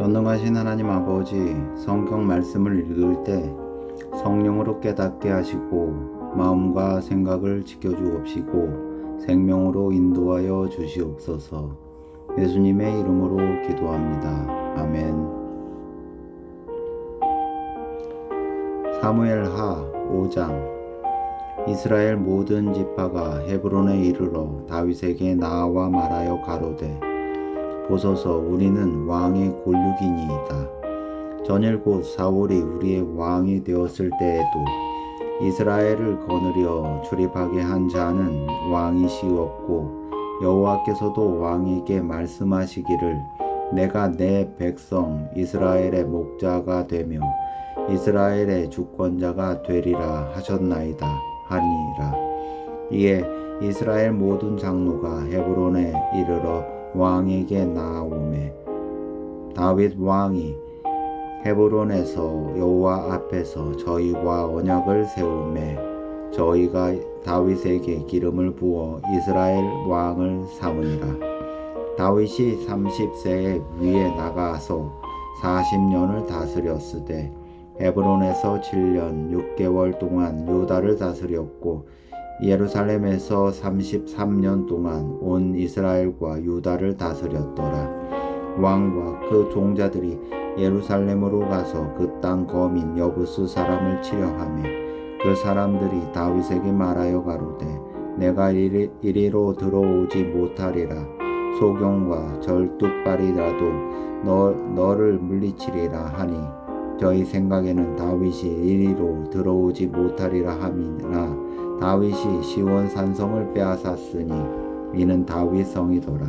전능하신 하나님 아버지, 성경 말씀을 읽을 때 성령으로 깨닫게 하시고 마음과 생각을 지켜주옵시고 생명으로 인도하여 주시옵소서. 예수님의 이름으로 기도합니다. 아멘. 사무엘하 5장. 이스라엘 모든 지파가 헤브론에 이르러 다윗에게 나와 말하여 가로되, 보소서, 우리는 왕의 골육이니이다. 전일 곧 사울이 우리의 왕이 되었을 때에도 이스라엘을 거느려 출입하게 한 자는 왕이시었고, 여호와께서도 왕에게 말씀하시기를 내가 내 백성 이스라엘의 목자가 되며 이스라엘의 주권자가 되리라 하셨나이다 하니라. 이에 이스라엘 모든 장로가 헤브론에 이르러 왕에게 나아오매 다윗 왕이 헤브론에서 여호와 앞에서 저희와 언약을 세우매 저희가 다윗에게 기름을 부어 이스라엘 왕을 삼으니라. 다윗이 30세에 위에 나가서 40년을 다스렸으되 헤브론에서 7년 6개월 동안 유다를 다스렸고 예루살렘에서 33년 동안 온 이스라엘과 유다를 다스렸더라. 왕과 그 종자들이 예루살렘으로 가서 그 땅 거민 여부스 사람을 치려하며 그 사람들이 다윗에게 말하여 가로되 내가 이리로 들어오지 못하리라. 소경과 절뚝발이라도 너를 물리치리라 하니 저희 생각에는 다윗이 이리로 들어오지 못하리라 함이나 다윗이 시온 산성을 빼앗았으니 이는 다윗 성이더라.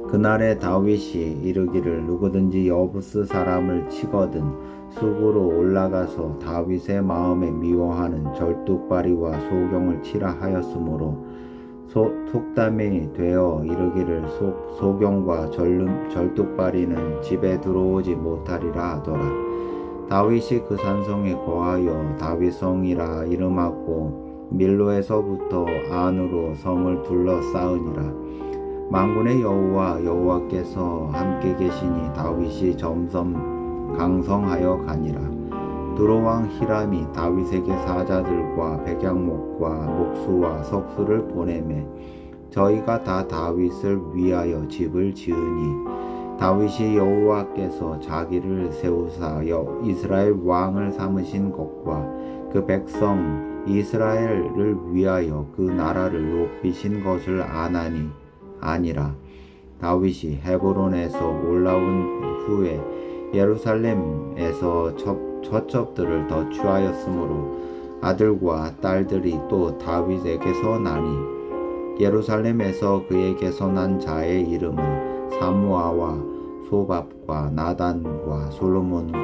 그날에 다윗이 이르기를 누구든지 여부스 사람을 치거든 숲으로 올라가서 다윗의 마음에 미워하는 절뚝발이와 소경을 치라 하였으므로 속담이 되어 이르기를 소경과 절뚝발이는 집에 들어오지 못하리라 하더라. 다윗이 그 산성에 거하여 다윗성이라 이름하고 밀로에서부터 안으로 성을 둘러싸으니라. 만군의 여호와께서 함께 계시니 다윗이 점점 강성하여 가니라. 두로왕 히람이 다윗에게 사자들과 백양목과 목수와 석수를 보내매 저희가 다 다윗을 위하여 집을 지으니 다윗이 여호와께서 자기를 세우사 이스라엘 왕을 삼으신 것과 그 백성 이스라엘을 위하여 그 나라를 높이신 것을 아나니 아니라. 다윗이 헤브론에서 올라온 후에 예루살렘에서 처첩들을 더 취하였으므로 아들과 딸들이 또 다윗에게서 나니 예루살렘에서 그에게서 난 자의 이름은 사무아와 소밥과 나단과 솔로몬과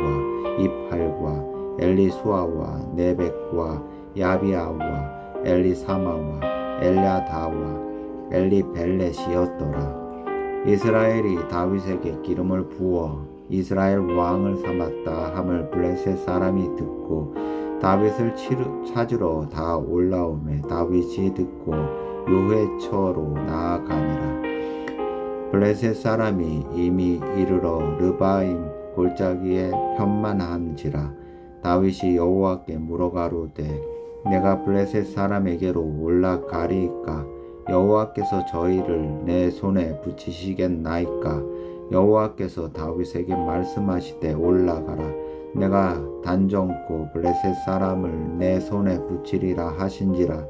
이팔과 엘리수아와 네벡과 야비아와 엘리사마와 엘야다와 엘리벨렛이었더라. 이스라엘이 다윗에게 기름을 부어 이스라엘 왕을 삼았다 함을 블레셋 사람이 듣고 다윗을 찾으러 다 올라오매 다윗이 듣고 요회처로 나아가니라. 블레셋 사람이 이미 이르러 르바임 골짜기에 편만한지라. 다윗이 여호와께 물어가로되 내가 블레셋 사람에게로 올라가리이까? 여호와께서 저희를 내 손에 붙이시겠나이까? 여호와께서 다윗에게 말씀하시되 올라가라. 내가 단정코 블레셋 사람을 내 손에 붙이리라 하신지라.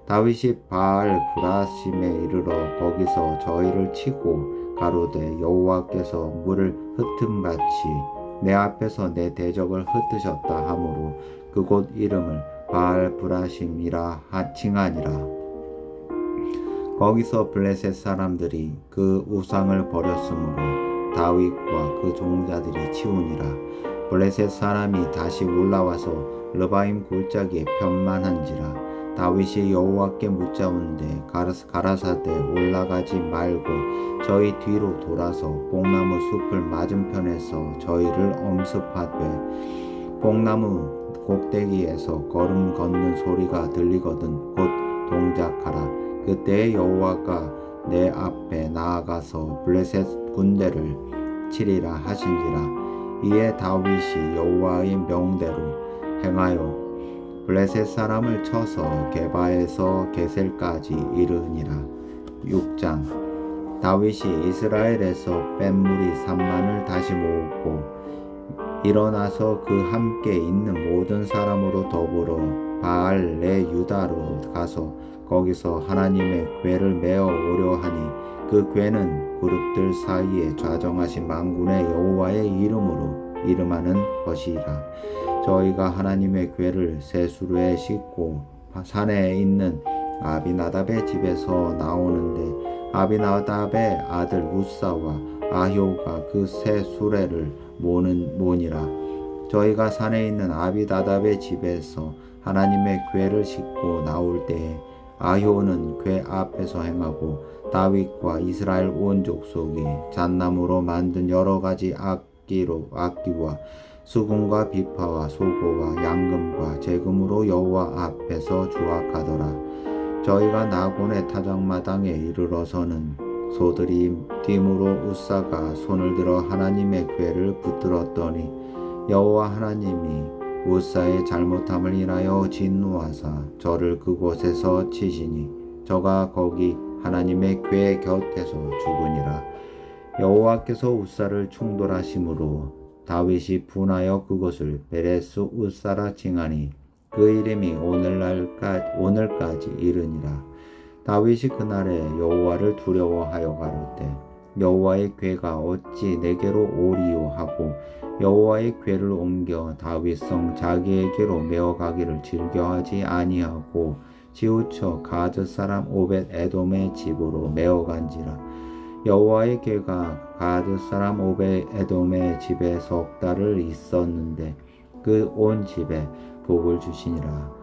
다윗이 바알 브라심에 이르러 거기서 저희를 치고 가로되 여호와께서 물을 흩음같이 내 앞에서 내 대적을 흩으셨다 하므로 그곳 이름을 바알 브라심이라 칭하니라. 거기서 블레셋 사람들이 그 우상을 버렸으므로 다윗과 그 종자들이 치우니라. 블레셋 사람이 다시 올라와서 르바임 골짜기에 편만한지라. 다윗이 여호와께 묻자온데 가라사대 올라가지 말고 저희 뒤로 돌아서 뽕나무 숲을 맞은편에서 저희를 엄습하되 뽕나무 꼭대기에서 걸음 걷는 소리가 들리거든 곧 동작하라. 그때 여호와가 내 앞에 나아가서 블레셋 군대를 바치리라 하신지라. 이에 다윗이 여호와의 명대로 행하여 블레셋 사람을 쳐서 게바에서 게셀까지 이르니라. 6장. 다윗이 이스라엘에서 뺀 무리 3만을 다시 모으고 일어나서 그 함께 있는 모든 사람으로 더불어 바알 레 유다로 가서 거기서 하나님의 궤를 메어 오려 하니 그 궤는 그룹들 사이에 좌정하신 만군의 여호와의 이름으로 이름하는 것이라. 저희가 하나님의 궤를 세수루에 싣고 산에 있는 아비나답의 집에서 나오는데 아비나답의 아들 우사와 아효가 그 세 수레를 모니라. 저희가 산에 있는 아비나답의 집에서 하나님의 궤를 싣고 나올 때에 아효는 궤 앞에서 행하고 다윗과 이스라엘 온 족속이 잣나무로 만든 여러 가지 악기와 수금과 비파와 소고와 양금과 재금으로 여호와 앞에서 주악하더라. 저희가 나곤의 타작마당에 이르러서는 소들이 뒤무로 우사가 손을 들어 하나님의 궤를 붙들었더니 여호와 하나님이 우사의 잘못함을 인하여 진노하사 저를 그곳에서 치시니 저가 거기 하나님의 궤 곁에서 죽으니라. 여호와께서 우사를 충돌하심으로 다윗이 분하여 그것을 베레스 우사라 칭하니 그 이름이 오늘까지 이르니라. 다윗이 그날에 여호와를 두려워하여 가로되 여호와의 궤가 어찌 내게로 오리요 하고 여호와의 궤를 옮겨 다윗성 자기에게로 메어가기를 즐겨하지 아니하고 치우쳐 가드 사람 오벳 에돔의 집으로 메어간지라. 여호와의 궤가 가드 사람 오벳 에돔의 집에 석 달을 있었는데 그 온 집에 복을 주시니라.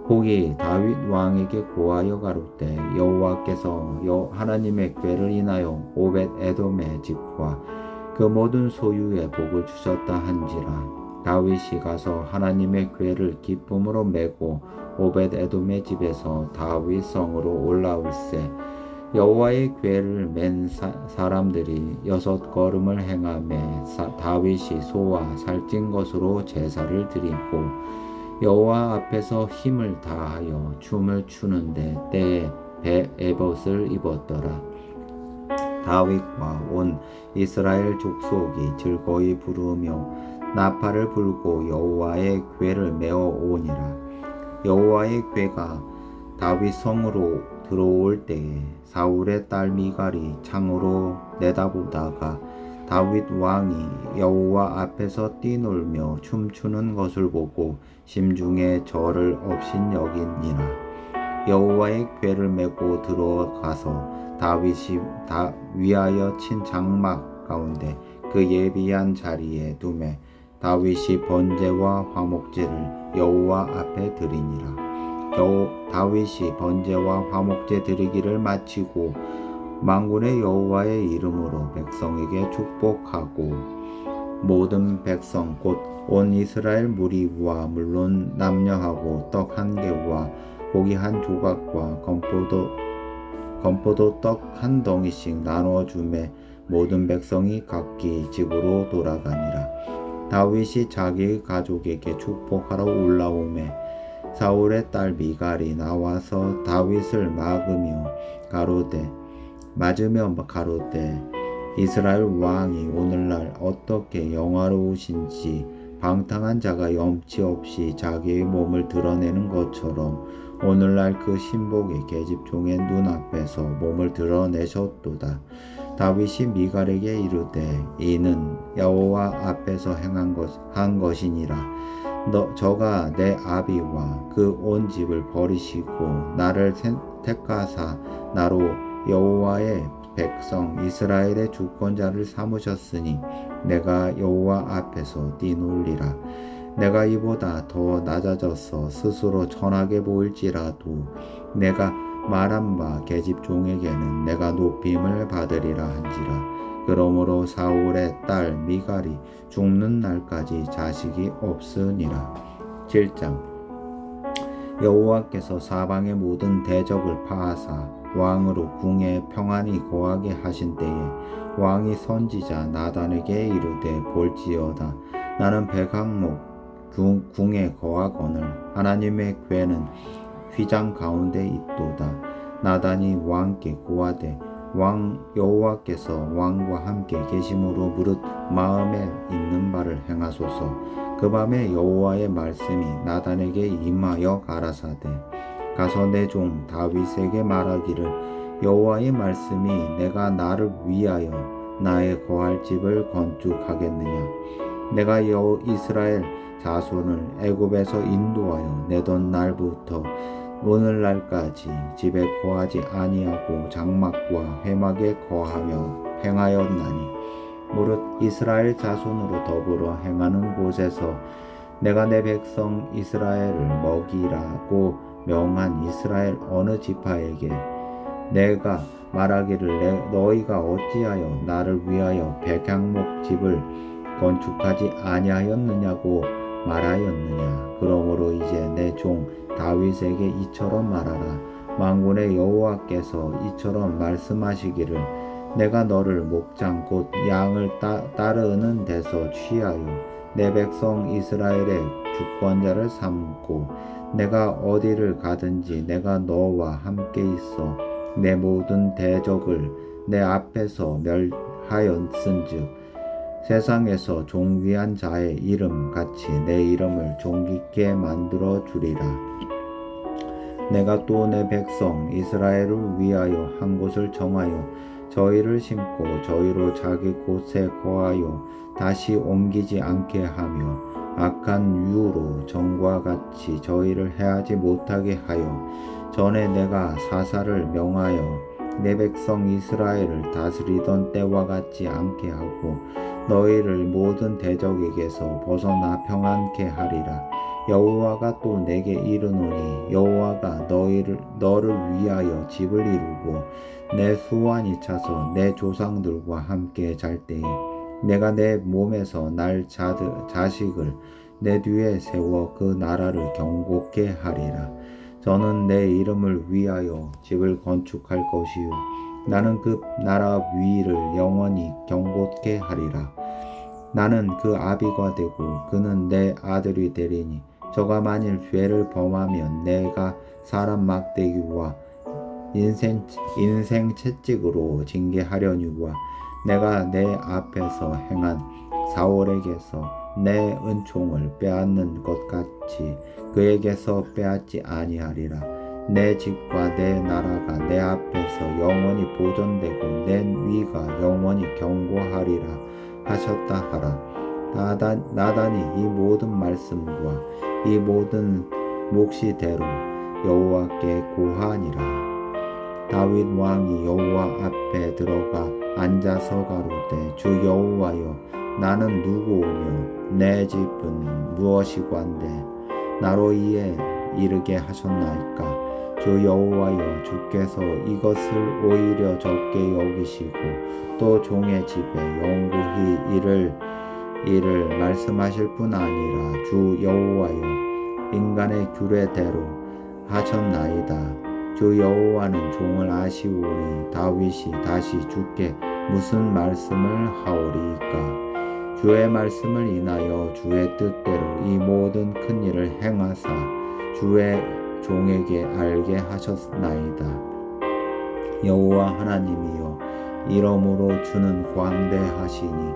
복이 다윗 왕에게 고하여 가로되 여호와께서 하나님의 궤를 인하여 오벳 에돔의 집과 그 모든 소유에 복을 주셨다 한지라. 다윗이 가서 하나님의 궤를 기쁨으로 메고 오벳 에돔의 집에서 다윗 성으로 올라올세 여호와의 궤를 맨 사람들이 6걸음을 행하며 다윗이 소와 살찐 것으로 제사를 드리고 여호와 앞에서 힘을 다하여 춤을 추는데 때에 에봇을 입었더라. 다윗과 온 이스라엘 족속이 즐거이 부르며 나팔을 불고 여호와의 궤를 메어 오니라. 여호와의 궤가 다윗 성으로 들어올 때에 사울의 딸 미갈이 창으로 내다보다가 다윗 왕이 여호와 앞에서 뛰놀며 춤추는 것을 보고 심중에 저를 업신여기니라. 여호와의 궤를 메고 들어가서 다윗이 위하여 친 장막 가운데 그 예비한 자리에 두매 다윗이 번제와 화목제를 여호와 앞에 드리니라. 다윗이 번제와 화목제 드리기를 마치고 만군의 여호와의 이름으로 백성에게 축복하고 모든 백성 곧 온 이스라엘 무리와 물론 남녀하고 떡 한 개와 고기 한 조각과 건포도 떡 한 덩이씩 나누어 주매 모든 백성이 각기 집으로 돌아가니라. 다윗이 자기 가족에게 축복하러 올라오매 사울의 딸 미갈이 나와서 다윗을 맞으며 가로되 이스라엘 왕이 오늘날 어떻게 영화로우신지 방탕한 자가 염치 없이 자기의 몸을 드러내는 것처럼 오늘날 그 신복의 계집종의 눈앞에서 몸을 드러내셨도다. 다윗이 미갈에게 이르되 이는 여호와 앞에서 한 것이니라. 저가 내 아비와 그 온 집을 버리시고 나를 택하사 나로 여호와의 백성 이스라엘의 주권자를 삼으셨으니 내가 여호와 앞에서 뛰놀리라. 내가 이보다 더 낮아져서 스스로 천하게 보일지라도 내가 말한 바 계집종에게는 내가 높임을 받으리라 한지라. 그러므로 사울의 딸 미갈이 죽는 날까지 자식이 없으니라. 7장. 여호와께서 사방의 모든 대적을 파하사 왕으로 궁에 평안히 거하게 하신 때에 왕이 선지자 나단에게 이르되 볼지어다 나는 백항목 궁에 거하거늘 하나님의 궤는 휘장 가운데 있도다. 나단이 왕께 고하되 왕 여호와께서 왕과 함께 계심으로 무릇 마음에 있는 바를 행하소서. 그 밤에 여호와의 말씀이 나단에게 임하여 가라사대 가서 내 종 다윗에게 말하기를 여호와의 말씀이 내가 나를 위하여 나의 거할 집을 건축하겠느냐. 내가 이스라엘 자손을 애굽에서 인도하여 내던 날부터 오늘날까지 집에 거하지 아니하고 장막과 회막에 거하며 행하였나니 무릇 이스라엘 자손으로 더불어 행하는 곳에서 내가 내 백성 이스라엘을 먹이라고 명한 이스라엘 어느 지파에게 내가 말하기를 너희가 어찌하여 나를 위하여 백향목 집을 건축하지 아니하였느냐고 말하였느냐. 그러므로 이제 내 종 다윗에게 이처럼 말하라. 만군의 여호와께서 이처럼 말씀하시기를 내가 너를 목장 곧 양을 따르는 데서 취하여 내 백성 이스라엘의 주권자를 삼고 내가 어디를 가든지 내가 너와 함께 있어 내 모든 대적을 내 앞에서 멸하였은즉 세상에서 존귀한 자의 이름 같이 내 이름을 존귀케 만들어 주리라. 내가 또 내 백성 이스라엘을 위하여 한 곳을 정하여 저희를 심고 저희로 자기 곳에 거하여 다시 옮기지 않게 하며 악한 유로 전과 같이 저희를 해하지 못하게 하여 전에 내가 사사를 명하여 내 백성 이스라엘을 다스리던 때와 같지 않게 하고 너희를 모든 대적에게서 벗어나 평안케 하리라. 여호와가 또 내게 이르노니 여호와가 너를 위하여 집을 이루고 내 수완이 차서 내 조상들과 함께 잘 때에 내가 내 몸에서 날 자식을 내 뒤에 세워 그 나라를 경고케 하리라. 저는 내 이름을 위하여 집을 건축할 것이요 나는 그 나라 위를 영원히 경고케 하리라. 나는 그 아비가 되고 그는 내 아들이 되리니 저가 만일 죄를 범하면 내가 사람 막대기와 인생 채찍으로 징계하려니와 내가 내 앞에서 행한 사울에게서 내 은총을 빼앗는 것 같이 그에게서 빼앗지 아니하리라. 내 집과 내 나라가 내 앞에서 영원히 보존되고 내 위가 영원히 경고하리라 하셨다 하라. 나단이 이 모든 말씀과 이 모든 몫이대로 여호와께 고하니라. 다윗 왕이 여호와 앞에 들어가 앉아서 가로되 주 여호와여 나는 누구오며 내 집은 무엇이관데 나로 이르게 하셨나이까. 주 여호와여 주께서 이것을 오히려 적게 여기시고 또 종의 집에 영구히 이를 말씀하실 뿐 아니라 주 여호와여 인간의 규례대로 하셨나이다. 주 여호와는 종을 아시오니 다윗이 다시 주께 무슨 말씀을 하오리이까. 주의 말씀을 인하여 주의 뜻대로 이 모든 큰 일을 행하사 주의 종에게 알게 하셨나이다. 여호와 하나님이여 이러므로 주는 광대하시니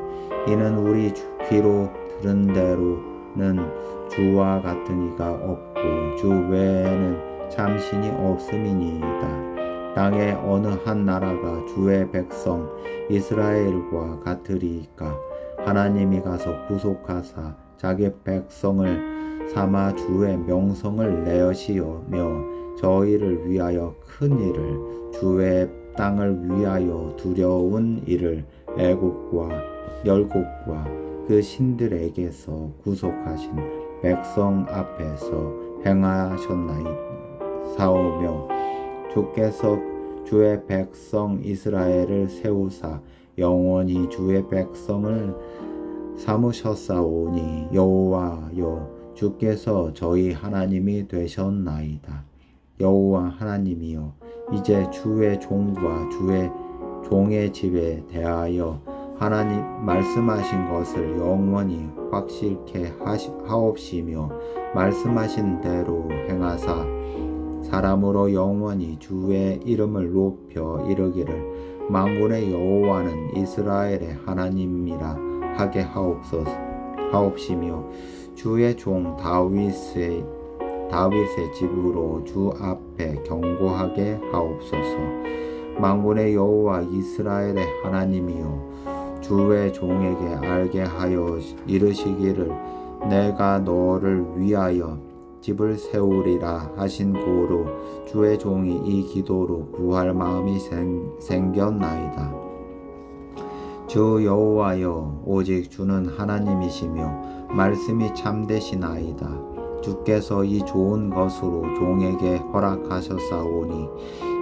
이는 우리 귀로 들은 대로는 주와 같은 이가 없고 주 외에는 참신이 없음이니이다. 땅의 어느 한 나라가 주의 백성 이스라엘과 같으리이까. 하나님이 가서 구속하사 자기 백성을 삼아 주의 명성을 내시며 저희를 위하여 큰 일을 주의 땅을 위하여 두려운 일을 애국과 열국과 그 신들에게서 구속하신 백성 앞에서 행하셨나이사오며 주께서 주의 백성 이스라엘을 세우사 영원히 주의 백성을 삼으셨사오니 여호와여 주께서 저희 하나님이 되셨나이다. 여호와 하나님이여 이제 주의 종과 주의 종의 집에 대하여 하나님 말씀하신 것을 영원히 확실케 하옵시며 말씀하신 대로 행하사 사람으로 영원히 주의 이름을 높여 이르기를 만군의 여호와는 이스라엘의 하나님이라 하게 하옵시며 주의 종 다윗의 집으로 주 앞에 경고하게 하옵소서. 만군의 여호와 이스라엘의 하나님이요 주의 종에게 알게 하여 이르시기를 내가 너를 위하여 집을 세우리라 하신 고로 주의 종이 이 기도로 구할 마음이 생겼나이다. 주 여호와여 오직 주는 하나님이시며 말씀이 참되시나이다. 주께서 이 좋은 것으로 종에게 허락하셨사오니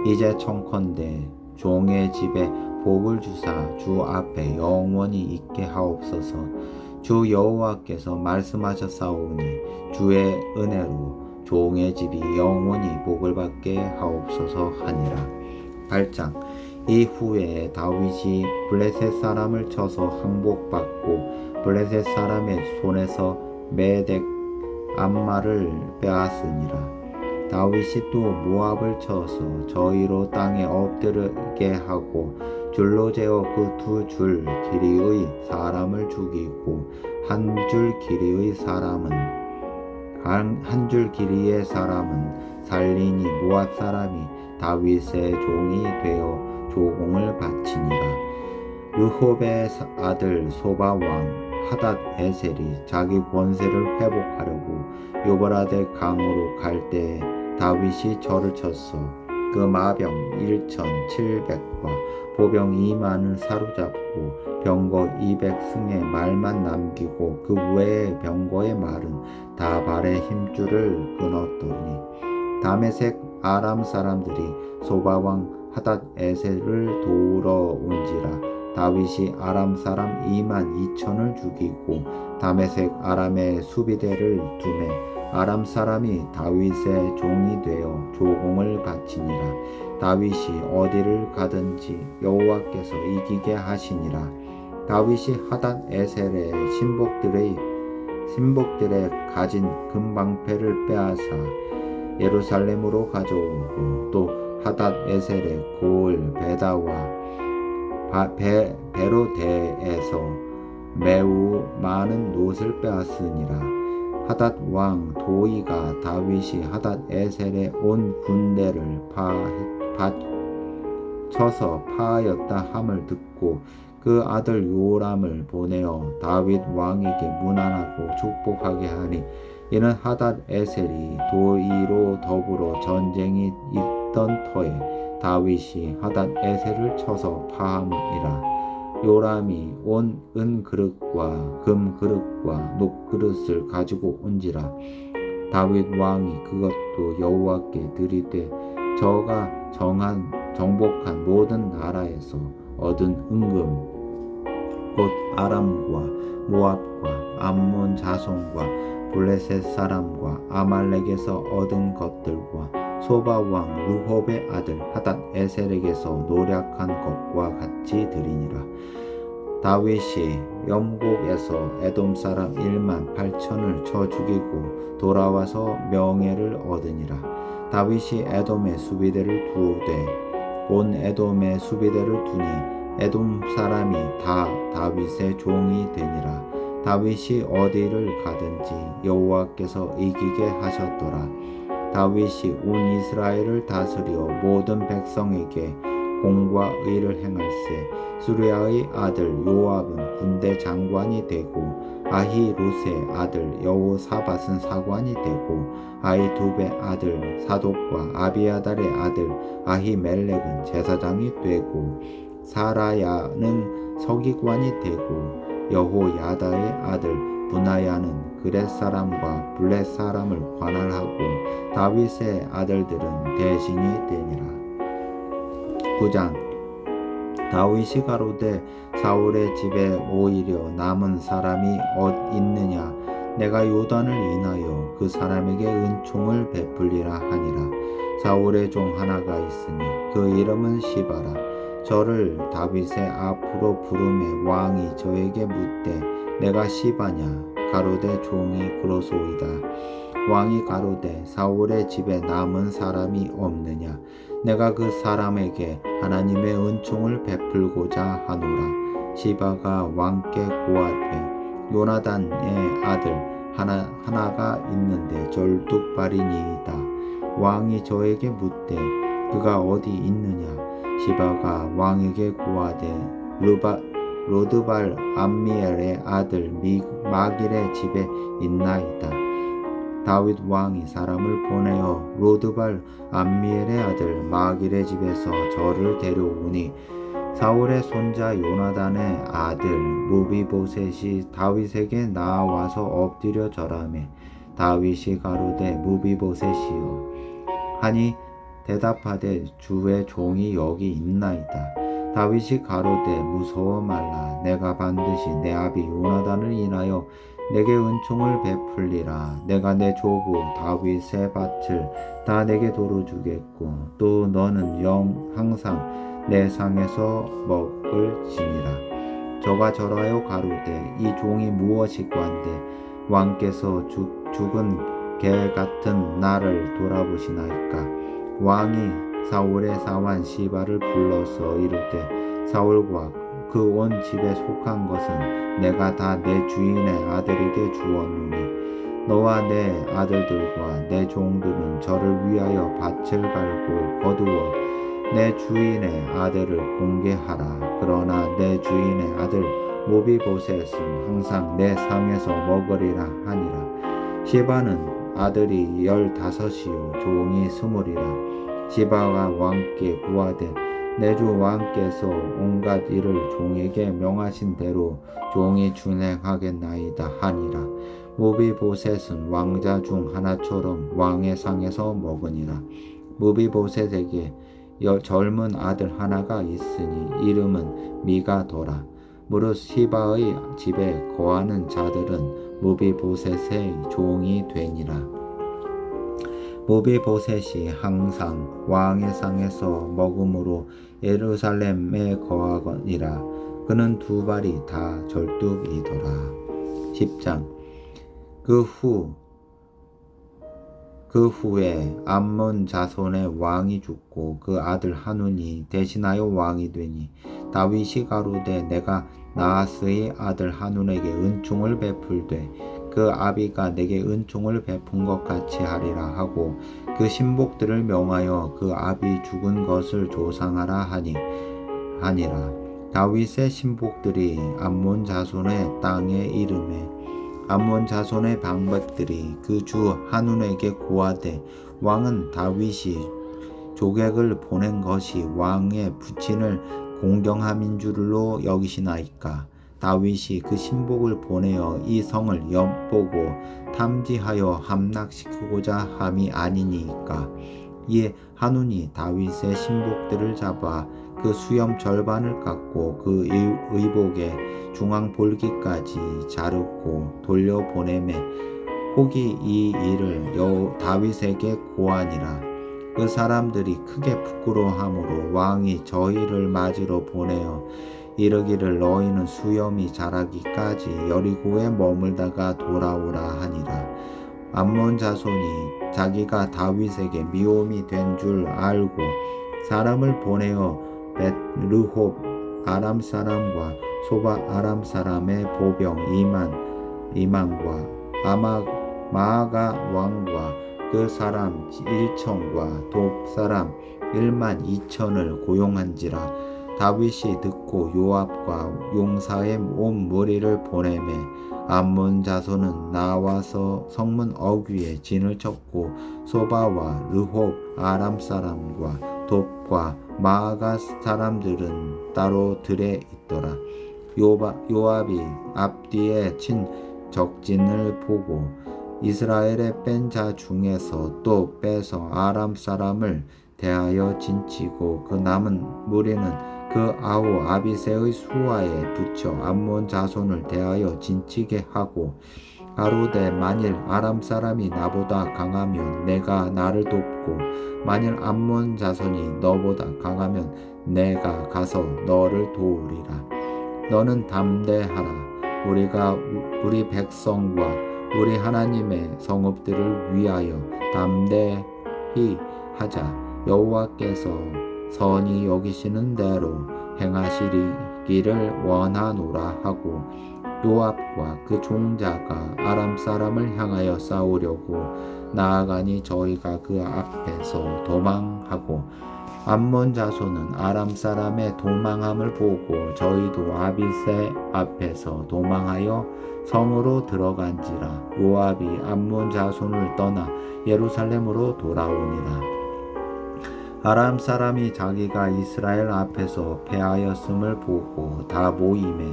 이제 청컨대 종의 집에 복을 주사 주 앞에 영원히 있게 하옵소서. 주 여호와께서 말씀하셨사오니 주의 은혜로 종의 집이 영원히 복을 받게 하옵소서 하니라. 8장 이후에 다윗이 블레셋 사람을 쳐서 항복받고 블레셋 사람의 손에서 메덱 암마를 빼앗으니라. 다윗이 또 모압을 쳐서 저희로 땅에 엎드리게 하고 줄로 재어 그 2줄 길이의 사람을 죽이고 한 줄 길이의 사람은 살리니 모압 사람이 다윗의 종이 되어 조공을 바치니라. 르홉의 아들 소바 왕 하닷 에셀이 자기 권세를 회복하려고 요브라데 강으로 갈 때에 다윗이 절을 쳤어. 그 마병 1,700과 보병 2만을 사로잡고 병거 200승의 말만 남기고 그 외의 병거의 말은 다 발의 힘줄을 끊었더니 다메섹 아람 사람들이 소바왕 하닷 에셀을 도우러 온지라. 다윗이 아람 사람 2만 2천을 죽이고 다메섹 아람의 수비대를 두매 아람 사람이 다윗의 종이 되어 조공을 바치니라. 다윗이 어디를 가든지 여호와께서 이기게 하시니라. 다윗이 하닷 에셀의 신복들의 가진 금방패를 빼앗아 예루살렘으로 가져오고 또 하닷 에셀의 고을 베다와 베로데에서 매우 많은 놋을 빼앗으니라. 하닷 왕 도이가 다윗이 하닷 에셀의 온 군대를 쳐서 파하였다 함을 듣고 그 아들 요람을 보내어 다윗 왕에게 문안하고 축복하게 하니 이는 하닷 에셀이 도이로 더불어 전쟁이 있던 터에 다윗이 하닷 에셀을 쳐서 파함이라. 요람이 온 은그릇과 금그릇과 녹그릇을 가지고 온지라. 다윗 왕이 그것도 여호와께 드리되 저가 정복한 모든 나라에서 얻은 은금 곧 아람과 모압과 암몬 자손과 블레셋 사람과 아말렉에서 얻은 것들과 소바 왕 르홉의 아들 하닷 에셀에게서 노략한 것과 같이 드리니라. 다윗이 염곡에서 에돔 사람 1만 8천을 쳐 죽이고 돌아와서 명예를 얻으니라. 다윗이 에돔의 수비대를 두되 온 에돔의 수비대를 두니 에돔 사람이 다 다윗의 종이 되니라. 다윗이 어디를 가든지 여호와께서 이기게 하셨더라. 다윗이 온 이스라엘을 다스려 모든 백성에게 공과 의를 행할세. 수리아의 아들 요압은 군대 장관이 되고 아히루스의 아들 여호사밧은 사관이 되고 아히두베의 아들 사독과 아비아달의 아들 아히멜렉은 제사장이 되고 사라야는 서기관이 되고 여호야다의 아들 분하야는 그렛 사람과 블렛 사람을 관할하고 다윗의 아들들은 대신이 되니라. 9장 다윗이 가로되 사울의 집에 모이려 남은 사람이 있느냐. 내가 요단을 인하여 그 사람에게 은총을 베풀리라 하니라. 사울의 종 하나가 있으니 그 이름은 시바라. 저를 다윗의 앞으로 부르매 왕이 저에게 묻되 내가 시바냐? 가로되 종이 그러소이다. 왕이 가로되 사울의 집에 남은 사람이 없느냐? 내가 그 사람에게 하나님의 은총을 베풀고자 하노라. 시바가 왕께 고하되 요나단의 아들 하나가 있는데 절뚝발이니이다. 왕이 저에게 묻되 그가 어디 있느냐? 시바가 왕에게 고하되 로드발 암미엘의 아들 마길의 집에 있나이다. 다윗 왕이 사람을 보내어 로드발 암미엘의 아들 마길의 집에서 저를 데려오니 사울의 손자 요나단의 아들 무비보셋이 다윗에게 나와서 엎드려 절하매 다윗이 가로되 무비보셋이여 하니 대답하되 주의 종이 여기 있나이다. 다윗이 가로되 무서워 말라. 내가 반드시 내 아비 요나단을 인하여 내게 은총을 베풀리라. 내가 내 조부 다윗의 밭을 다 내게 도로 주겠고 또 너는 항상 내 상에서 먹을지니라. 저가 절하여 가로되 이 종이 무엇이건데 왕께서 죽은 개 같은 나를 돌아보시나이까. 왕이 사울의 사환 시바를 불러서 이르되 사울과 그 온 집에 속한 것은 내가 다 내 주인의 아들에게 주었노니 너와 내 아들들과 내 종들은 저를 위하여 밭을 갈고 거두어 내 주인의 아들을 공개하라. 그러나 내 주인의 아들 모비보셋은 항상 내 상에서 먹으리라 하니라. 시바는 아들이 15이요 종이 20이라. 시바가 왕께 구하되 내 주 왕께서 온갖 일을 종에게 명하신 대로 종이 준행하겠나이다 하니라. 무비보셋은 왕자 중 하나처럼 왕의 상에서 먹으니라. 무비보셋에게 젊은 아들 하나가 있으니 이름은 미가더라. 무릇 시바의 집에 거하는 자들은 무비보셋의 종이 되니라. 무비보셋이 항상 왕의 상에서 먹음으로 예루살렘에 거하거니라. 그는 두 발이 다 절뚝이더라. 10장. 그 후에 암몬 자손의 왕이 죽고 그 아들 하눈이 대신하여 왕이 되니 다윗이 가로되 내가 나하스의 아들 하눈에게 은총을 베풀되 그 아비가 내게 은총을 베푼 것 같이 하리라 하고 그 신복들을 명하여 그 아비 죽은 것을 조상하라 하니라. 다윗의 신복들이 암몬 자손의 땅에 이르매 암몬 자손의 방백들이 그 주 하눈에게 고하되 왕은 다윗이 조객을 보낸 것이 왕의 부친을 공경함인 줄로 여기시나이까. 다윗이 그 신복을 보내어 이 성을 엿보고 탐지하여 함락시키고자 함이 아니니까. 이에 하눈이 다윗의 신복들을 잡아 그 수염 절반을 깎고 그 의복의 중앙 볼기까지 자르고 돌려보내매 혹이 이 일을 다윗에게 고하니라. 그 사람들이 크게 부끄러워하므로 왕이 저희를 맞으러 보내어 이르기를 너희는 수염이 자라기까지 여리고에 머물다가 돌아오라 하니라. 암몬 자손이 자기가 다윗에게 미움이 된 줄 알고 사람을 보내어 벳르홉 아람 사람과 소바 아람 사람의 보병 2만과 마아가 왕과 그 사람 1천과 돕 사람 1만 2천을 고용한지라. 다윗이 듣고 요압과 용사의 온 무리를 보내매 암몬 자손은 나와서 성문 어귀에 진을 쳤고 소바와 르홉 아람 사람과 돕과 마아가 사람들은 따로 들에 있더라. 요압이 앞뒤에 친 적진을 보고 이스라엘의 뺀 자 중에서 또 빼서 아람 사람을 대하여 진치고 그 남은 무리는 그 아우 아비새의 수하에 붙여 암몬 자손을 대하여 진치게 하고 가로되 만일 아람 사람이 나보다 강하면 내가 나를 돕고 만일 암몬 자손이 너보다 강하면 내가 가서 너를 도우리라. 너는 담대하라. 우리가 우리 백성과 우리 하나님의 성읍들을 위하여 담대히 하자. 여호와께서 선히 여기시는 대로 행하시기를 원하노라 하고 요압과 그 종자가 아람 사람을 향하여 싸우려고 나아가니 저희가 그 앞에서 도망하고 암몬 자손은 아람 사람의 도망함을 보고 저희도 아비새 앞에서 도망하여 성으로 들어간지라. 요압이 암몬 자손을 떠나 예루살렘으로 돌아오니라. 아람 사람이 자기가 이스라엘 앞에서 패하였음을 보고 다 모임에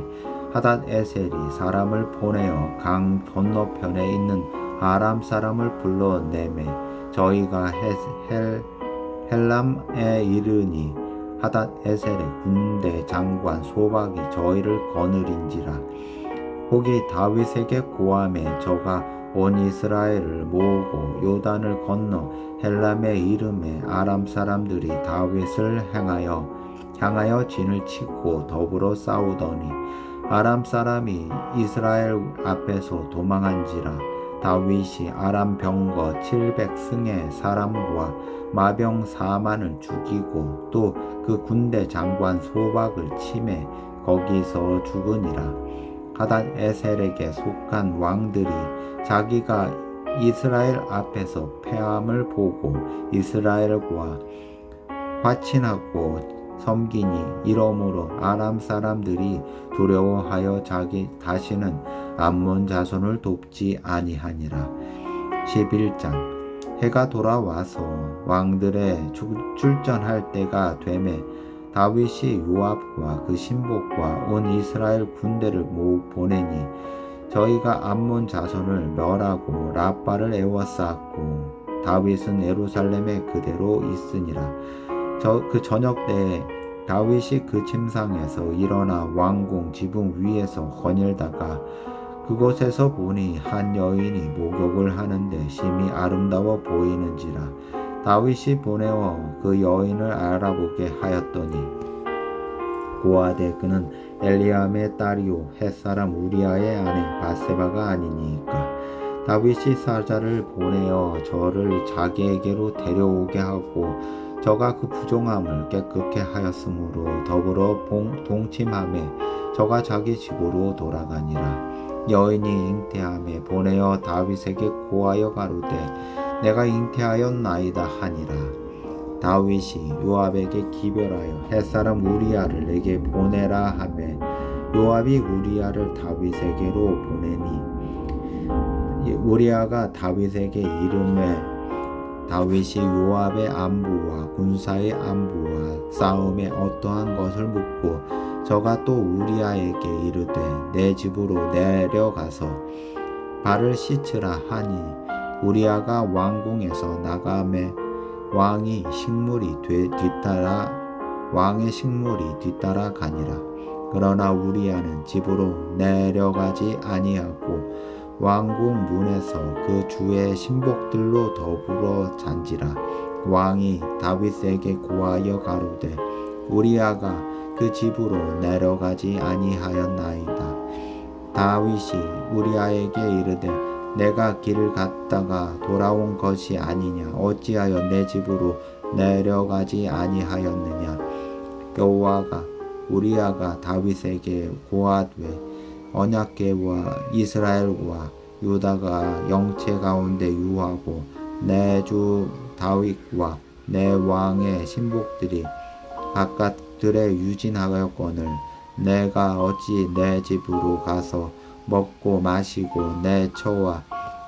하닷 에셀이 사람을 보내어 강 건너편에 있는 아람 사람을 불러내매 저희가 헬람에 이르니 하닷 에셀의 군대 장관 소박이 저희를 거느린지라. 혹이 다윗에게 고함에 저가 온 이스라엘을 모으고 요단을 건너 헬람에 이름에 아람 사람들이 다윗을 향하여 진을 치고 더불어 싸우더니 아람 사람이 이스라엘 앞에서 도망한지라. 다윗이 아람 병거 700승의 사람과 마병 4만을 죽이고 또 그 군대 장관 소박을 치매 거기서 죽으니라. 하닷 에셀에게 속한 왕들이 자기가 이스라엘 앞에서 패함을 보고 이스라엘과 화친하고 섬기니 이러므로 아람 사람들이 두려워하여 다시는 암몬 자손을 돕지 아니하니라. 11장. 해가 돌아와서 왕들의 출전할 때가 되매 다윗이 요압과 그 신복과 온 이스라엘 군대를 보내니 저희가 암몬 자손을 멸하고 라빠를 에워쌌고 다윗은 예루살렘에 그대로 있으니라. 그 저녁 때에 다윗이 그 침상에서 일어나 왕궁 지붕 위에서 거닐다가 그곳에서 보니 한 여인이 목욕을 하는데 심히 아름다워 보이는지라. 다윗이 보내어 그 여인을 알아보게 하였더니 고아되 그는 엘리암의 딸이요 햇사람 우리아의 아내 바세바가 아니니까. 다윗이 사자를 보내어 저를 자기에게로 데려오게 하고 저가 그 부정함을 깨끗게 하였으므로 더불어 동침함에 저가 자기 집으로 돌아가니라. 여인이 잉태함에 보내어 다윗에게 고하여 가로되 내가 잉태하였나이다 하니라. 다윗이 요압에게 기별하여 햇사람 우리아를 내게 보내라 하매 요압이 우리아를 다윗에게로 보내니 우리아가 다윗에게 이르매 다윗이 요압의 안부와 군사의 안부와 싸움에 어떠한 것을 묻고 저가 또 우리아에게 이르되 내 집으로 내려가서 발을 씻으라 하니 우리아가 왕궁에서 나가매 왕의 식물이 뒤따라 가니라. 그러나 우리아는 집으로 내려가지 아니하고 왕궁 문에서 그 주의 신복들로 더불어 잔지라. 왕이 다윗에게 고하여 가로되 우리아가 그 집으로 내려가지 아니하였나이다. 다윗이 우리아에게 이르되 내가 길을 갔다가 돌아온 것이 아니냐 어찌하여 내 집으로 내려가지 아니하였느냐. 여호와가 우리아가 다윗에게 고하되 언약궤와 이스라엘과 유다가 영체 가운데 유하고 내 주 다윗과 내 왕의 신복들이 각각 들에 유진하였거늘 내가 어찌 내 집으로 가서 먹고 마시고 내 처와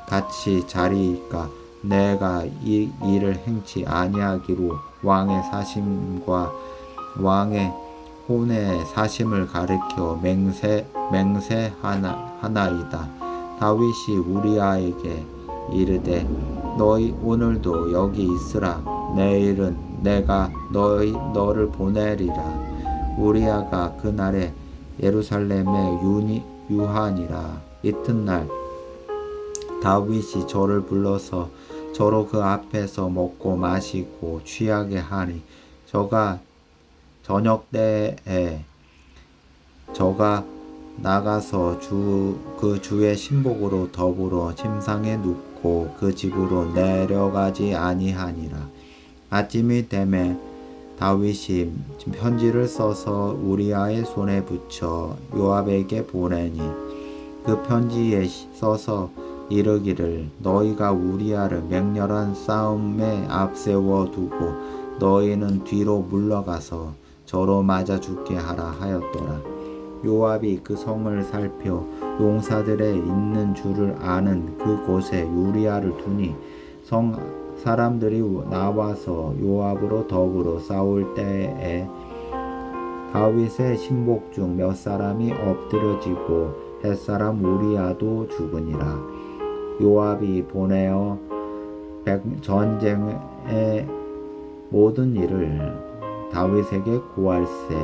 같이 자리이까. 내가 이 일을 행치 아니하기로 왕의 사심과 왕의 혼의 사심을 가리켜 맹세하나이다. 다윗이 우리아에게 이르되 너희 오늘도 여기 있으라. 내일은 내가 너를 보내리라. 우리아가 그날에 예루살렘에 유하니라. 이튿날 다윗이 저를 불러서 저로 그 앞에서 먹고 마시고 취하게 하니 저가 저녁 때에 저가 나가서 그 주의 신복으로 더불어 침상에 눕고 그 집으로 내려가지 아니하니라. 아침이 되매 다윗이 편지를 써서 우리아의 손에 붙여 요압에게 보내니 그 편지에 써서 이르기를 너희가 우리아를 맹렬한 싸움에 앞세워 두고 너희는 뒤로 물러가서 저로 맞아 죽게 하라 하였더라. 요압이 그 성을 살펴 용사들의 있는 줄을 아는 그곳에 우리아를 두니 성 사람들이 나와서 요압으로 더불어 싸울 때에 다윗의 신복 중 몇 사람이 엎드려지고 햇사람 우리아도 죽으니라. 요압이 보내어 전쟁의 모든 일을 다윗에게 고할세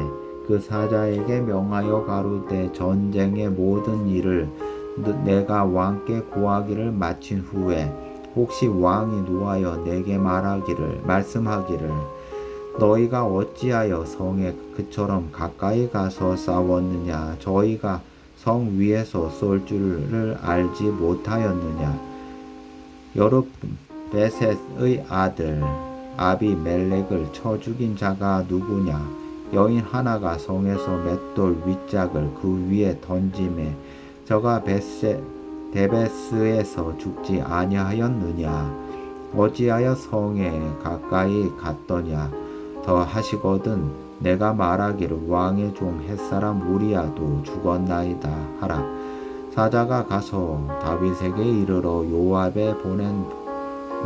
그 사자에게 명하여 가로되 전쟁의 모든 일을 내가 왕께 고하기를 마친 후에 혹시 왕이 누하여 내게 말씀하기를 너희가 어찌하여 성에 그처럼 가까이 가서 싸웠느냐 저희가 성 위에서 쏠 줄을 알지 못하였느냐 여룹베셋의 아들 아비멜렉을 쳐 죽인 자가 누구냐 여인 하나가 성에서 맷돌 윗짝을 그 위에 던짐에 저가 데베스에서 죽지 아니하였느냐 어찌하여 성에 가까이 갔더냐 더 하시거든 내가 말하기를 왕의 종 햇사람 우리아도 죽었나이다 하라. 사자가 가서 다윗에게 이르러 요압에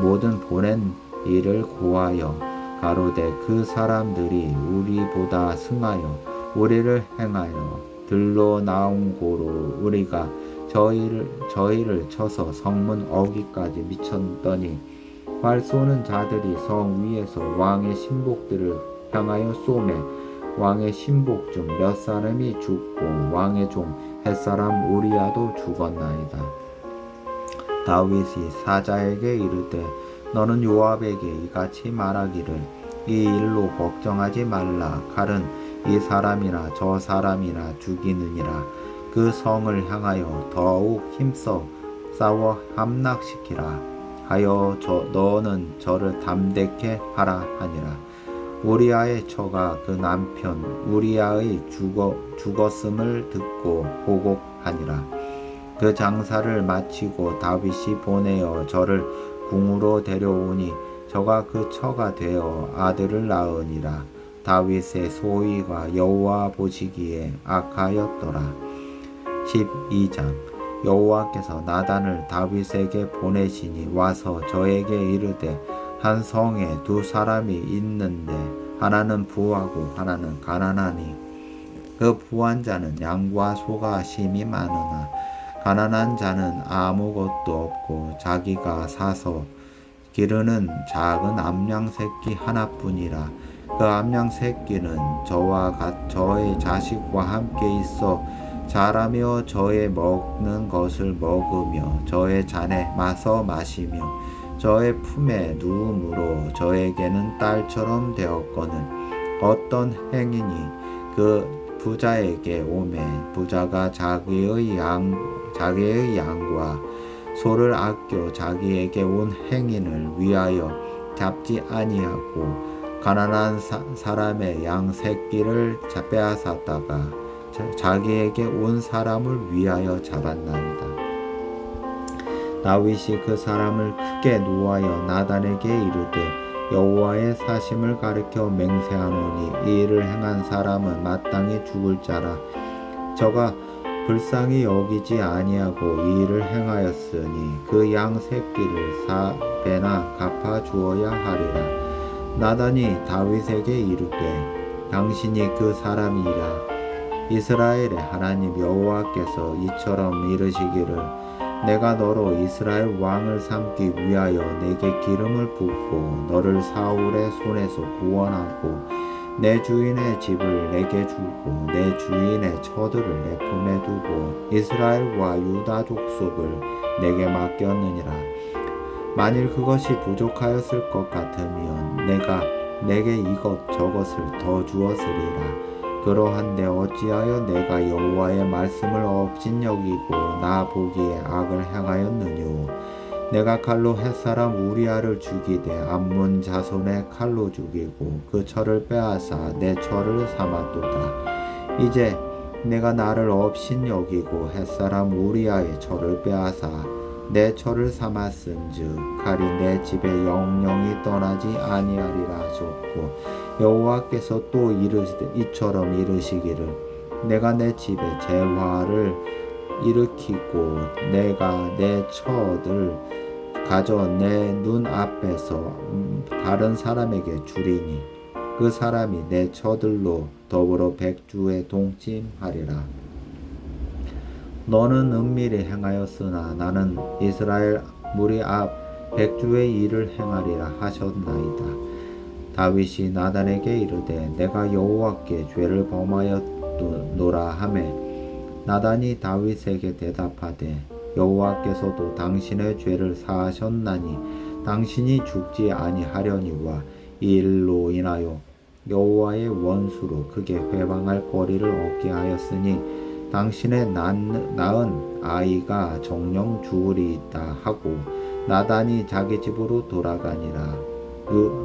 모든 보낸 일을 고하여 가로되 그 사람들이 우리보다 승하여 우리를 행하여 들로 나온 고로 우리가 저희를 쳐서 성문 어귀까지 미쳤더니 활 쏘는 자들이 성 위에서 왕의 신복들을 향하여 쏘매 왕의 신복 중 몇 사람이 죽고 왕의 종 햇사람 우리아도 죽었나이다. 다윗이 사자에게 이르되 너는 요압에게 이같이 말하기를 이 일로 걱정하지 말라. 칼은 이 사람이나 저 사람이나 죽이느니라. 그 성을 향하여 더욱 힘써 싸워 함락시키라 하여 너는 저를 담대케 하라 하니라. 우리아의 처가 그 남편 우리아의 죽었음을 듣고 보곡하니라. 그 장사를 마치고 다윗이 보내어 저를 궁으로 데려오니 저가 그 처가 되어 아들을 낳으니라. 다윗의 소위가 여호와 보시기에 악하였더라. 12장 여호와께서 나단을 다윗에게 보내시니 와서 저에게 이르되 한 성에 두 사람이 있는데 하나는 부하고 하나는 가난하니 그 부한 자는 양과 소가 심히 많으나 가난한 자는 아무것도 없고 자기가 사서 기르는 작은 암양 새끼 하나뿐이라. 그 암양 새끼는 저의 자식과 함께 있어 자라며 저의 먹는 것을 먹으며 저의 잔에 마시며 저의 품에 누움으로 저에게는 딸처럼 되었거늘 어떤 행인이 그 부자에게 오매 부자가 자기의 양과 소를 아껴 자기에게 온 행인을 위하여 잡지 아니하고 가난한 사람의 양 새끼를 빼앗았다가 자기에게 온 사람을 위하여 잡았나이다. 다윗이 그 사람을 크게 노하여 나단에게 이르되 여호와의 사심을 가리켜 맹세하노니 이 일을 행한 사람은 마땅히 죽을 자라. 저가 불쌍히 여기지 아니하고 이 일을 행하였으니 그 양 새끼를 4배나 갚아 주어야 하리라. 나단이 다윗에게 이르되 당신이 그 사람이라. 이스라엘의 하나님 여호와께서 이처럼 이르시기를 내가 너로 이스라엘 왕을 삼기 위하여 내게 기름을 붓고 너를 사울의 손에서 구원하고 내 주인의 집을 내게 주고 내 주인의 처들을 내 품에 두고 이스라엘과 유다 족속을 내게 맡겼느니라. 만일 그것이 부족하였을 것 같으면 내가 내게 이것저것을 더 주었으리라. 그러한데 어찌하여 내가 여호와의 말씀을 업신 여기고 나 보기에 악을 행하였느뇨. 내가 칼로 햇사람 우리아를 죽이되 암몬 자손의 칼로 죽이고 그 철을 빼앗아 내 철을 삼았도다. 이제 내가 나를 업신 여기고 햇사람 우리아의 철을 빼앗아 내 철을 삼았은즉 칼이 내 집에 영영이 떠나지 아니하리라 하셨고, 여호와께서 또 이처럼 이르시기를 내가 내 집에 재화를 일으키고 내가 내 처를 가져 내 눈 앞에서 다른 사람에게 주리니 그 사람이 내 처들로 더불어 백주에 동침하리라. 너는 은밀히 행하였으나 나는 이스라엘 무리 앞 백주의 일을 행하리라 하셨나이다. 다윗이 나단에게 이르되 내가 여호와께 죄를 범하였노라 하매 나단이 다윗에게 대답하되 여호와께서도 당신의 죄를 사하셨나니 당신이 죽지 아니하려니와 이 일로 인하여 여호와의 원수로 크게 회방할 거리를 얻게 하였으니 당신의 낳은 아이가 정령 죽으리이다 하고 나단이 자기 집으로 돌아가니라.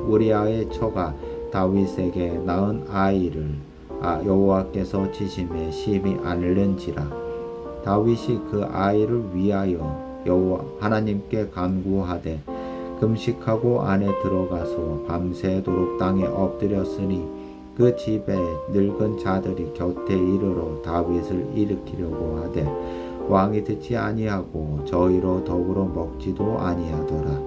우리아의 처가 다윗에게 낳은 아이를 여호와께서 치심에 심히 앓는지라. 다윗이 그 아이를 위하여 여호와 하나님께 간구하되 금식하고 안에 들어가서 밤새도록 땅에 엎드렸으니 그 집에 늙은 자들이 곁에 이르러 다윗을 일으키려고 하되 왕이 듣지 아니하고 저희로 더불어 먹지도 아니하더라.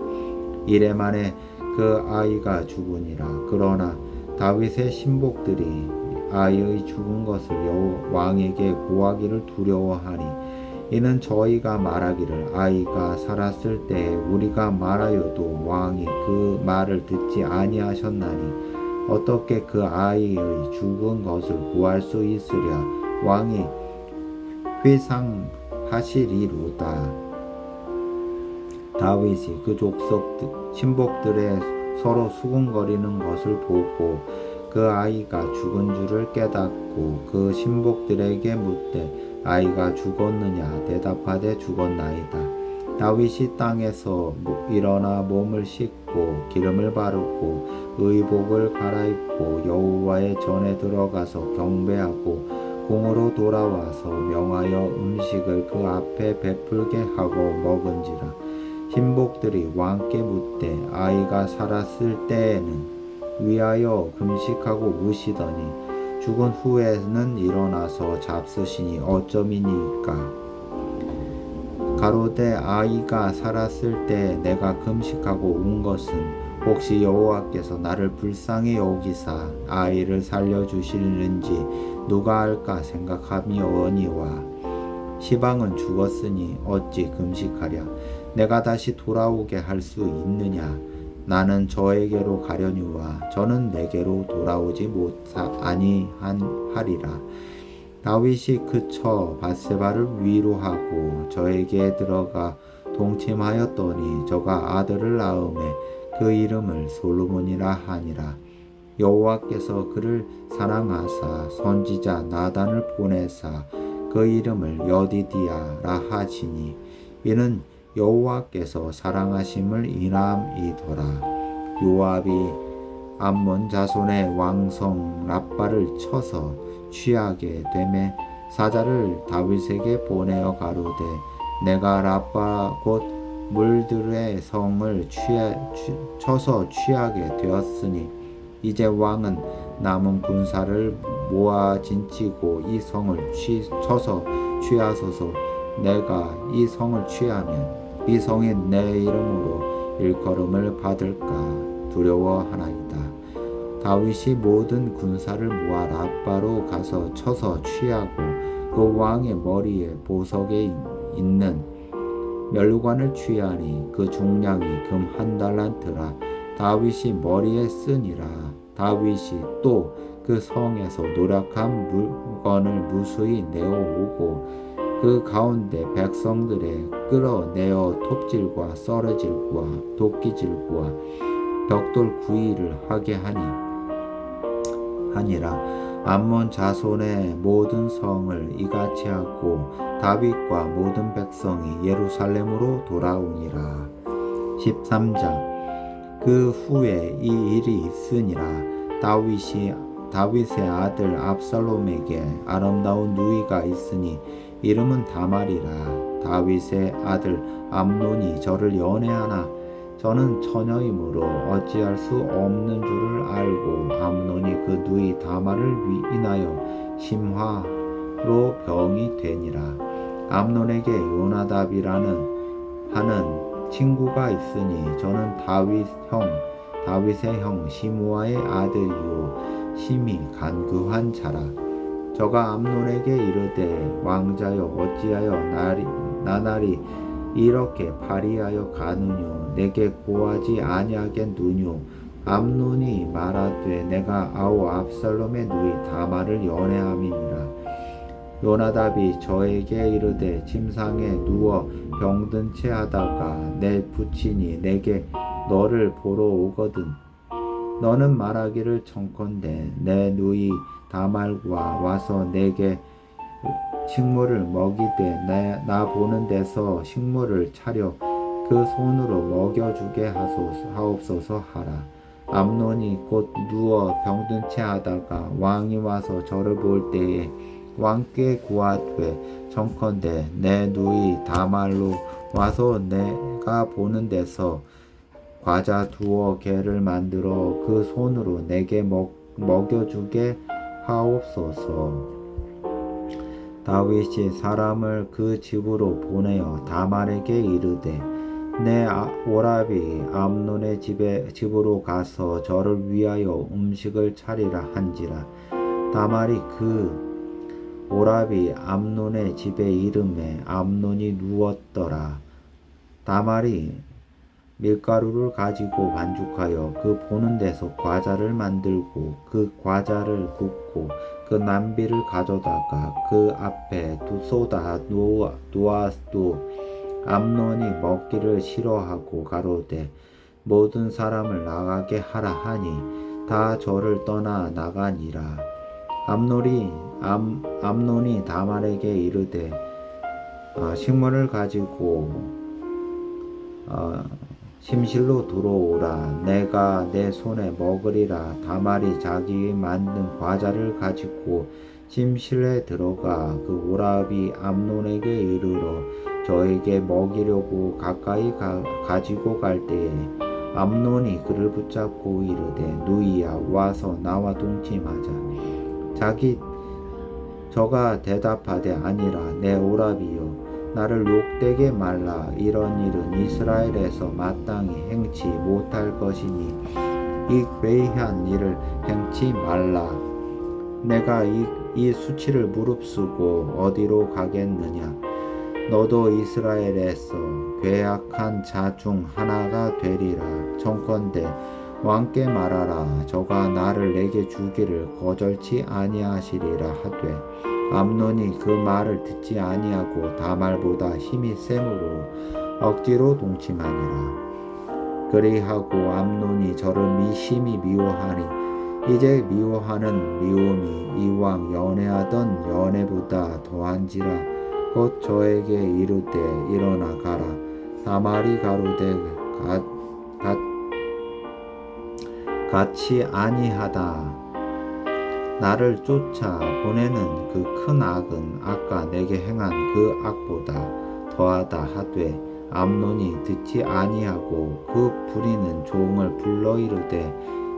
이래 만에 그 아이가 죽으니라. 그러나 다윗의 신복들이 아이의 죽은 것을 왕에게 고하기를 두려워하니 이는 저희가 말하기를 아이가 살았을 때에 우리가 말하여도 왕이 그 말을 듣지 아니하셨나니 어떻게 그 아이의 죽은 것을 구할 수 있으랴. 왕이 회상하시리로다. 다윗이 그 족속 신복들의 서로 수군거리는 것을 보고 그 아이가 죽은 줄을 깨닫고 그 신복들에게 묻되 아이가 죽었느냐. 대답하되 죽었나이다. 다윗이 땅에서 일어나 몸을 씻고 기름을 바르고 의복을 갈아입고 여호와의 전에 들어가서 경배하고 궁으로 돌아와서 명하여 음식을 그 앞에 베풀게 하고 먹은지라. 신복들이 왕께 묻되 아이가 살았을 때에는 위하여 금식하고 우시더니 죽은 후에는 일어나서 잡수시니 어쩌미니까. 가로되 아이가 살았을 때 내가 금식하고 운 것은 혹시 여호와께서 나를 불쌍히 여기사 아이를 살려주실는지 누가 알까 생각함이오니와 시방은 죽었으니 어찌 금식하랴. 내가 다시 돌아오게 할 수 있느냐. 나는 저에게로 가려니와 저는 내게로 돌아오지 아니하리라. 다윗이 그 처 밧세바를 위로하고 저에게 들어가 동침하였더니 저가 아들을 낳음에 그 이름을 솔로몬이라 하니라. 여호와께서 그를 사랑하사 선지자 나단을 보내사 그 이름을 여디디야라 하시니 이는 여호와께서 사랑하심을 인함이더라. 요압이 암몬 자손의 왕성 랍바를 쳐서 취하게 되매 사자를 다윗에게 보내어 가로되 내가 랍바 곧 물들의 성을 쳐서 취하게 되었으니 이제 왕은 남은 군사를 모아 진치고 이 성을 쳐서 취하소서. 내가 이 성을 취하면 이 성이 내 이름으로 일컬음을 받을까 두려워하나이다. 다윗이 모든 군사를 모아 랍바로 가서 쳐서 취하고 그 왕의 머리에 보석에 있는 멸관을 취하니 그 중량이 금 1달란트라. 다윗이 머리에 쓰니라. 다윗이 또 그 성에서 노력한 물건을 무수히 내어오고 그 가운데 백성들의 끌어내어 톱질과 썰어질과 도끼질과 벽돌 구이를 하게 하니라. 암몬 자손의 모든 성을 이같이 하고 다윗과 모든 백성이 예루살렘으로 돌아오니라. 13장. 그 후에 이 일이 있으니라. 다윗의 아들 압살롬에게 아름다운 누이가 있으니 이름은 다말이라. 다윗의 아들 암논이 저를 연애하나 저는 처녀이므로 어찌할 수 없는 줄을 알고 암논이 그 누이 다말을 인하여 심화로 병이 되니라. 암논에게 요나답이라는 하는 친구가 있으니 저는 다윗의 형 시므아의 아들이요 심히 간교한 자라. 저가 암논에게 이르되 왕자여 어찌하여 나날이 이렇게 파리하여 가느뇨. 내게 고하지 아니하겠느뇨. 암논이 말하되 내가 아우 압살롬의 누이 다말을 연애함이니라. 요나답이 저에게 이르되 침상에 누워 병든 채 하다가 내 부친이 내게 너를 보러 오거든 너는 말하기를 청컨대 내 누이 다말과 와서 내게 식물을 먹이되 나 보는 데서 식물을 차려 그 손으로 먹여주게 하옵소서 하라. 암논이 곧 누워 병든 채 하다가 왕이 와서 저를 볼 때에 왕께 구하되 청컨대 내 누이 다말로 와서 내가 보는 데서 과자 두어 개를 만들어 그 손으로 내게 먹여주게 하옵소서. 다윗이 사람을 그 집으로 보내어 다말에게 이르되 내 오라비 암논의 집으로 가서 저를 위하여 음식을 차리라 한지라. 다말이 그 오라비 암논의 집에 이름에 암논이 누웠더라. 다말이 밀가루를 가지고 반죽하여 그 보는 데서 과자를 만들고 그 과자를 굽고 그 남비를 가져다가 그 앞에 쏟아 놓았도 암논이 먹기를 싫어하고 가로되 모든 사람을 나가게 하라 하니 다 저를 떠나 나가니라. 암논이 다말에게 이르되 식물을 가지고 심실로 들어오라. 내가 내 손에 먹으리라. 다말이 자기 만든 과자를 가지고 심실에 들어가 그 오라비 암논에게 이르러 저에게 먹이려고 가까이 가지고 갈 때에 암논이 그를 붙잡고 이르되 누이야 와서 나와 동침하자. 저가 대답하되 아니라 내 오라비여 나를 욕되게 말라. 이런 일은 이스라엘에서 마땅히 행치 못할 것이니 이 괴이한 일을 행치 말라. 내가 이 수치를 무릅쓰고 어디로 가겠느냐. 너도 이스라엘에서 괴악한 자 중 하나가 되리라. 청컨대 왕께 말하라. 저가 나를 내게 주기를 거절치 아니하시리라 하되 암논이 그 말을 듣지 아니하고 다말보다 힘이 세므로 억지로 동침하니라. 그리하고 암논이 저를 심히 미워하니 이제 미워하는 미움이 이왕 연애하던 연애보다 더한지라. 곧 저에게 이르되 일어나 가라. 다말이 가로되 같이 아니하다. 나를 쫓아 보내는 그 큰 악은 아까 내게 행한 그 악보다 더하다 하되 암논이 듣지 아니하고 그 부리는 종을 불러 이르되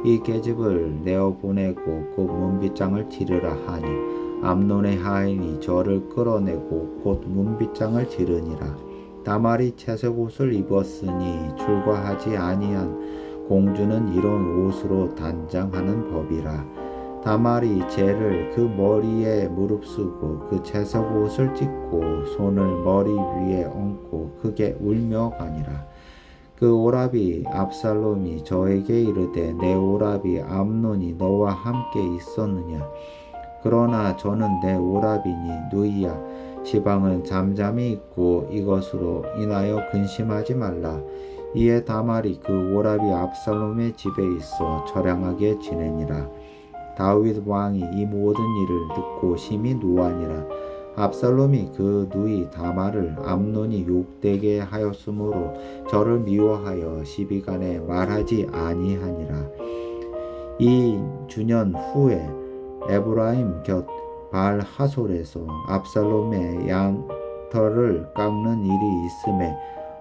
이 계집을 내어 보내고 곧 문빗장을 치르라 하니 암논의 하인이 저를 끌어내고 곧 문빗장을 치르니라. 다말이 채색 옷을 입었으니 출가하지 아니한 공주는 이런 옷으로 단장하는 법이라. 다말이 쟤를 그 머리에 무릅쓰고 그 채색 옷을 찢고 손을 머리 위에 얹고 크게 울며 가니라. 그 오라비 압살롬이 저에게 이르되 내 오라비 암논이 너와 함께 있었느냐. 그러나 저는 내 오라비니 누이야 시방은 잠잠히 있고 이것으로 인하여 근심하지 말라. 이에 다말이 그 오라비 압살롬의 집에 있어 처량하게 지내니라. 다윗 왕이 이 모든 일을 듣고 심히 노하니라. 압살롬이 그 누이 다말을 암논이 욕되게 하였으므로 저를 미워하여 시비간에 말하지 아니하니라. 이 주년 후에 에브라임 곁 바알 하솔에서 압살롬의 양털을 깎는 일이 있음에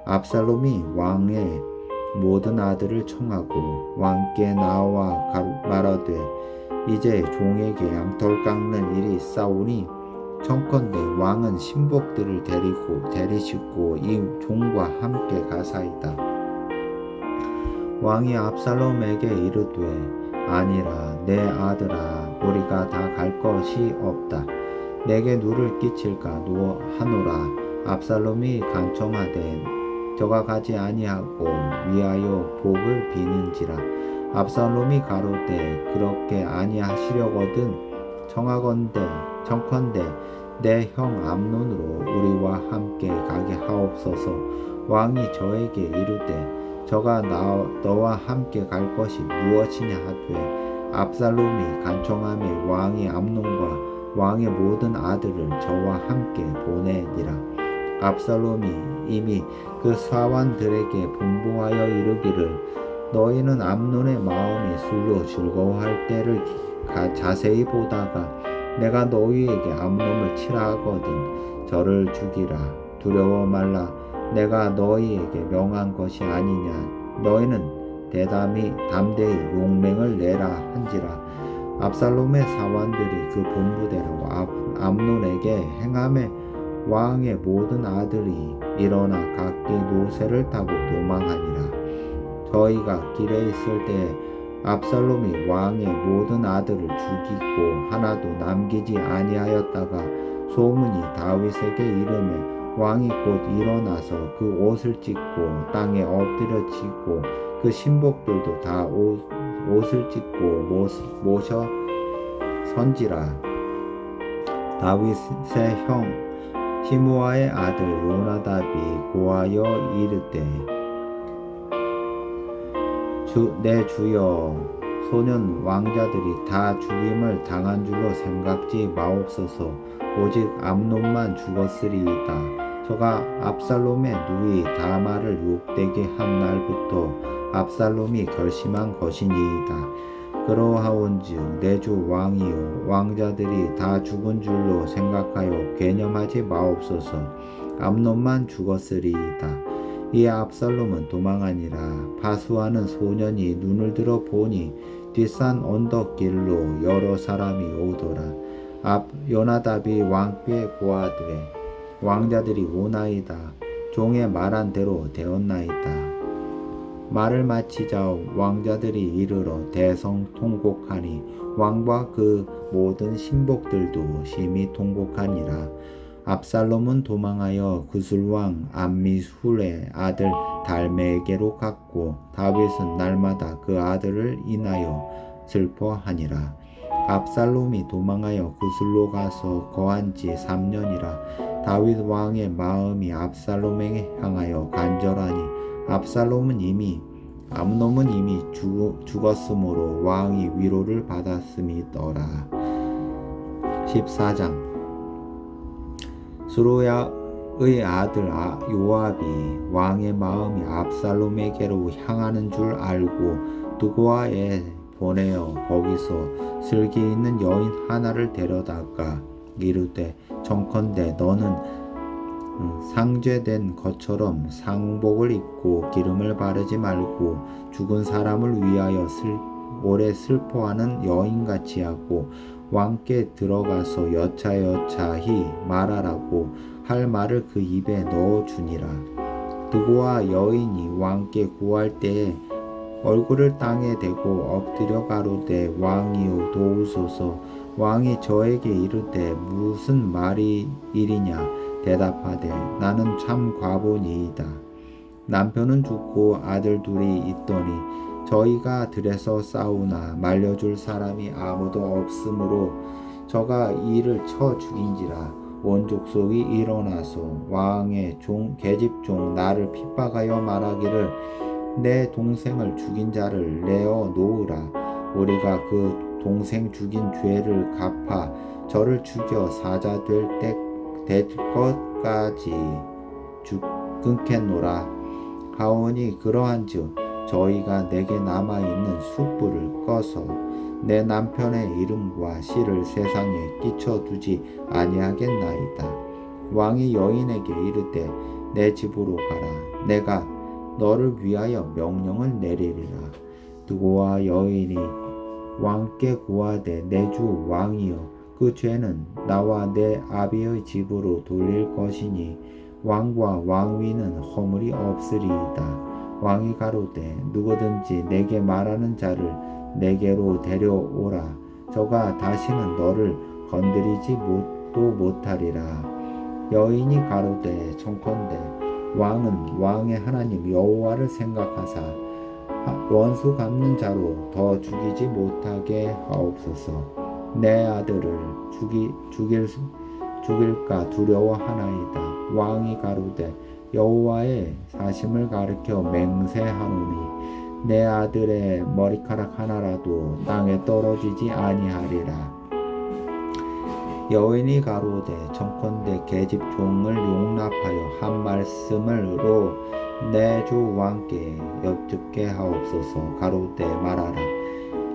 압살롬이 왕의 모든 아들을 청하고 왕께 나와 말하되 이제 종에게 양털 깎는 일이 있사오니 청컨대 왕은 신복들을 데리시고 이 종과 함께 가사이다. 왕이 압살롬에게 이르되 아니라 내 아들아 우리가 다 갈 것이 없다. 내게 누를 끼칠까 하노라. 압살롬이 간청하되 저가 가지 아니하고 위하여 복을 비는지라. 압살롬이 가로되 그렇게 아니하시려거든 청컨대 내 형 암논으로 우리와 함께 가게 하옵소서. 왕이 저에게 이르되 저가 너와 함께 갈 것이 무엇이냐 하되 압살롬이 간청하며 왕이 암논과 왕의 모든 아들을 저와 함께 보내니라. 압살롬이 이미 그 사환들에게 분부하여 이르기를 너희는 암논의 마음이 술로 즐거워할 때를 자세히 보다가 내가 너희에게 암논을 치라 하거든 저를 죽이라. 두려워 말라. 내가 너희에게 명한 것이 아니냐. 너희는 담대히 용맹을 내라 한지라. 압살롬의 사환들이 그 분부대로 암논에게 행하매 왕의 모든 아들이 일어나 각기 노새를 타고 도망하니라. 저희가 길에 있을 때에 압살롬이 왕의 모든 아들을 죽이고 하나도 남기지 아니하였다가 소문이 다윗에게 이르매 왕이 곧 일어나서 그 옷을 찢고 땅에 엎드려 지고 그 신복들도 다 옷을 찢고 모셔 선지라. 다윗의 형 시므아의 아들 요나답이 고하여 이르되 내 주여 소년 왕자들이 다 죽임을 당한 줄로 생각지 마옵소서. 오직 암논만 죽었으리이다. 저가 압살롬의 누이 다말을 욕되게 한 날부터 압살롬이 결심한 것이니이다. 그러하온즉 내 주 왕이요 왕자들이 다 죽은 줄로 생각하여 괴념하지 마옵소서. 암논만 죽었으리이다. 이에 압살롬은 도망하니라. 파수하는 소년이 눈을 들어 보니 뒷산 언덕길로 여러 사람이 오더라. 요나답이 왕께 고하되 왕자들이 오나이다. 종의 말한 대로 되었나이다. 말을 마치자 왕자들이 이르러 대성통곡하니 왕과 그 모든 신복들도 심히 통곡하니라. 압살롬은 도망하여 구술왕 암미술의 아들 달메에게로 갔고 다윗은 날마다 그 아들을 인하여 슬퍼하니라. 압살롬이 도망하여 구술로 가서 거한 지 3년이라. 다윗 왕의 마음이 압살롬에게 향하여 간절하니 암논은 이미 죽었으므로 왕이 위로를 받았음이더라. 14장 스루야의 아들 요압이 왕의 마음이 압살롬에게로 향하는 줄 알고 두고아에 보내어 거기서 슬기 있는 여인 하나를 데려다가 이르되 청컨대 너는 상죄된 것처럼 상복을 입고 기름을 바르지 말고 죽은 사람을 위하여 오래 슬퍼하는 여인같이 하고 왕께 들어가서 여차여차히 말하라고 할 말을 그 입에 넣어주니라. 두고와 여인이 왕께 구할 때에 얼굴을 땅에 대고 엎드려 가로되 왕이여 도우소서. 왕이 저에게 이르되 무슨 말이리냐 대답하되 나는 참 과부니이다. 남편은 죽고 아들 둘이 있더니 저희가 들에서 싸우나 말려줄 사람이 아무도 없으므로 저가 이를 쳐 죽인지라. 온 족속이 일어나서 왕의 계집종 나를 핍박하여 말하기를 내 동생을 죽인 자를 내어 놓으라. 우리가 그 동생 죽인 죄를 갚아 저를 죽여 사자 될 것까지 끊겠노라 하오니 그러한즉 저희가 내게 남아있는 숯불을 꺼서 내 남편의 이름과 씨를 세상에 끼쳐두지 아니하겠나이다. 왕이 여인에게 이르되 내 집으로 가라. 내가 너를 위하여 명령을 내리리라. 두고와 여인이 왕께 구하되 내 주 왕이여 그 죄는 나와 내 아비의 집으로 돌릴 것이니 왕과 왕위는 허물이 없으리이다. 왕이 가로되 누구든지 내게 말하는 자를 내게로 데려오라. 저가 다시는 너를 건드리지 못하리라. 여인이 가로되 청컨대 왕은 왕의 하나님 여호와를 생각하사 원수 갚는 자로 더 죽이지 못하게 하옵소서. 내 아들을 죽일까 두려워하나이다. 왕이 가로되 여호와의 사심을 가리켜 맹세하노니 내 아들의 머리카락 하나라도 땅에 떨어지지 아니하리라. 여인이 가로되 청컨대 계집종을 용납하여 한 말씀으로 내 주 왕께 여쭙게 하옵소서. 가로되 말하라.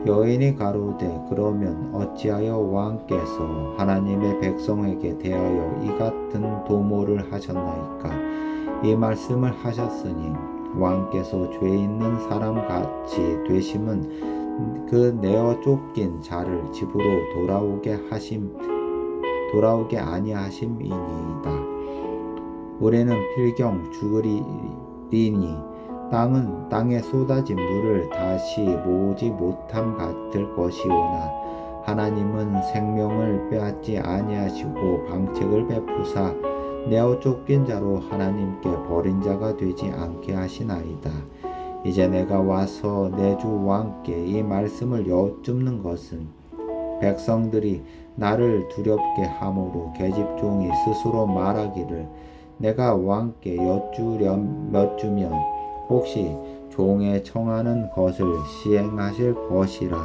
여인이 가로되 그러면 어찌하여 왕께서 하나님의 백성에게 대하여 이 같은 도모를 하셨나이까? 이 말씀을 하셨으니 왕께서 죄 있는 사람같이 되심은 그 내어 쫓긴 자를 집으로 돌아오게 아니하심이니이다. 우리는 필경 죽으리니 땅에 쏟아진 물을 다시 모으지 못함 같을 것이오나 하나님은 생명을 빼앗지 아니하시고 방책을 베푸사 내어 쫓긴 자로 하나님께 버린 자가 되지 않게 하시나이다. 이제 내가 와서 내 주 왕께 이 말씀을 여쭙는 것은 백성들이 나를 두렵게 함으로 계집종이 스스로 말하기를 내가 왕께 여쭈면 혹시 종의 청하는 것을 시행하실 것이라.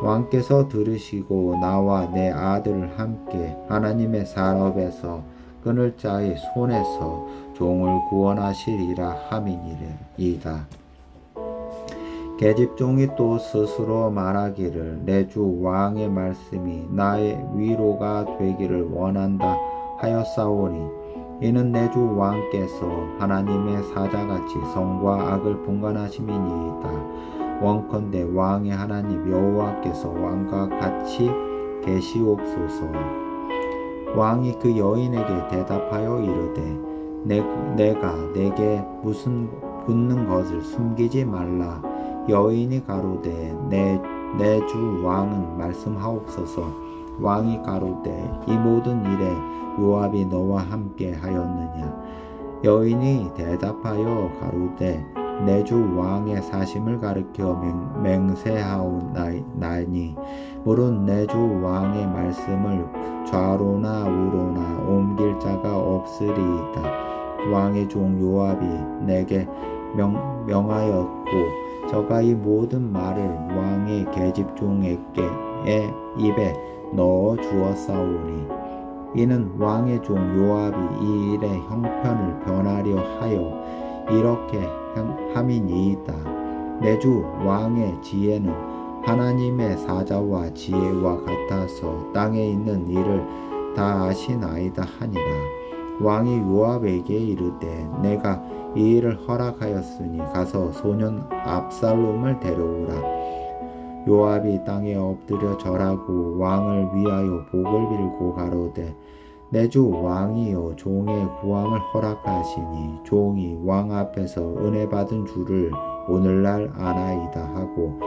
왕께서 들으시고 나와 내 아들을 함께 하나님의 산업에서 끊을 자의 손에서 종을 구원하시리라 함이니이다. 계집종이 또 스스로 말하기를 내 주 왕의 말씀이 나의 위로가 되기를 원한다 하였사오니 이는 내 주 왕께서 하나님의 사자같이 성과 악을 분간하심이니이다. 원컨대 왕의 하나님 여호와께서 왕과 같이 계시옵소서. 왕이 그 여인에게 대답하여 이르되 내가 내게 무슨 묻는 것을 숨기지 말라. 여인이 가로되 내 주 왕은 말씀하옵소서. 왕이 가로되 이 모든 일에 요압이 너와 함께 하였느냐? 여인이 대답하여 가로되 내 주 왕의 사심을 가리켜 맹세하오나니 물은 내 주 왕의 말씀을 좌로나 우로나 옮길 자가 없으리이다. 왕의 종 요압이 내게 명하였고 저가 이 모든 말을 왕의 계집종의 입에 넣어 주었사오니 이는 왕의 종 요압이 이 일의 형편을 변하려 하여 이렇게 함이니이다. 내 주 왕의 지혜는 하나님의 사자와 지혜와 같아서 땅에 있는 일을 다 아시나이다 하니라. 왕이 요압에게 이르되 내가 이 일을 허락하였으니 가서 소년 압살롬을 데려오라. 요압이 땅에 엎드려 절하고 왕을 위하여 복을 빌고 가로되 내 주 왕이여 종의 구함을 허락하시니 종이 왕 앞에서 은혜 받은 줄을 오늘날 아나이다 하고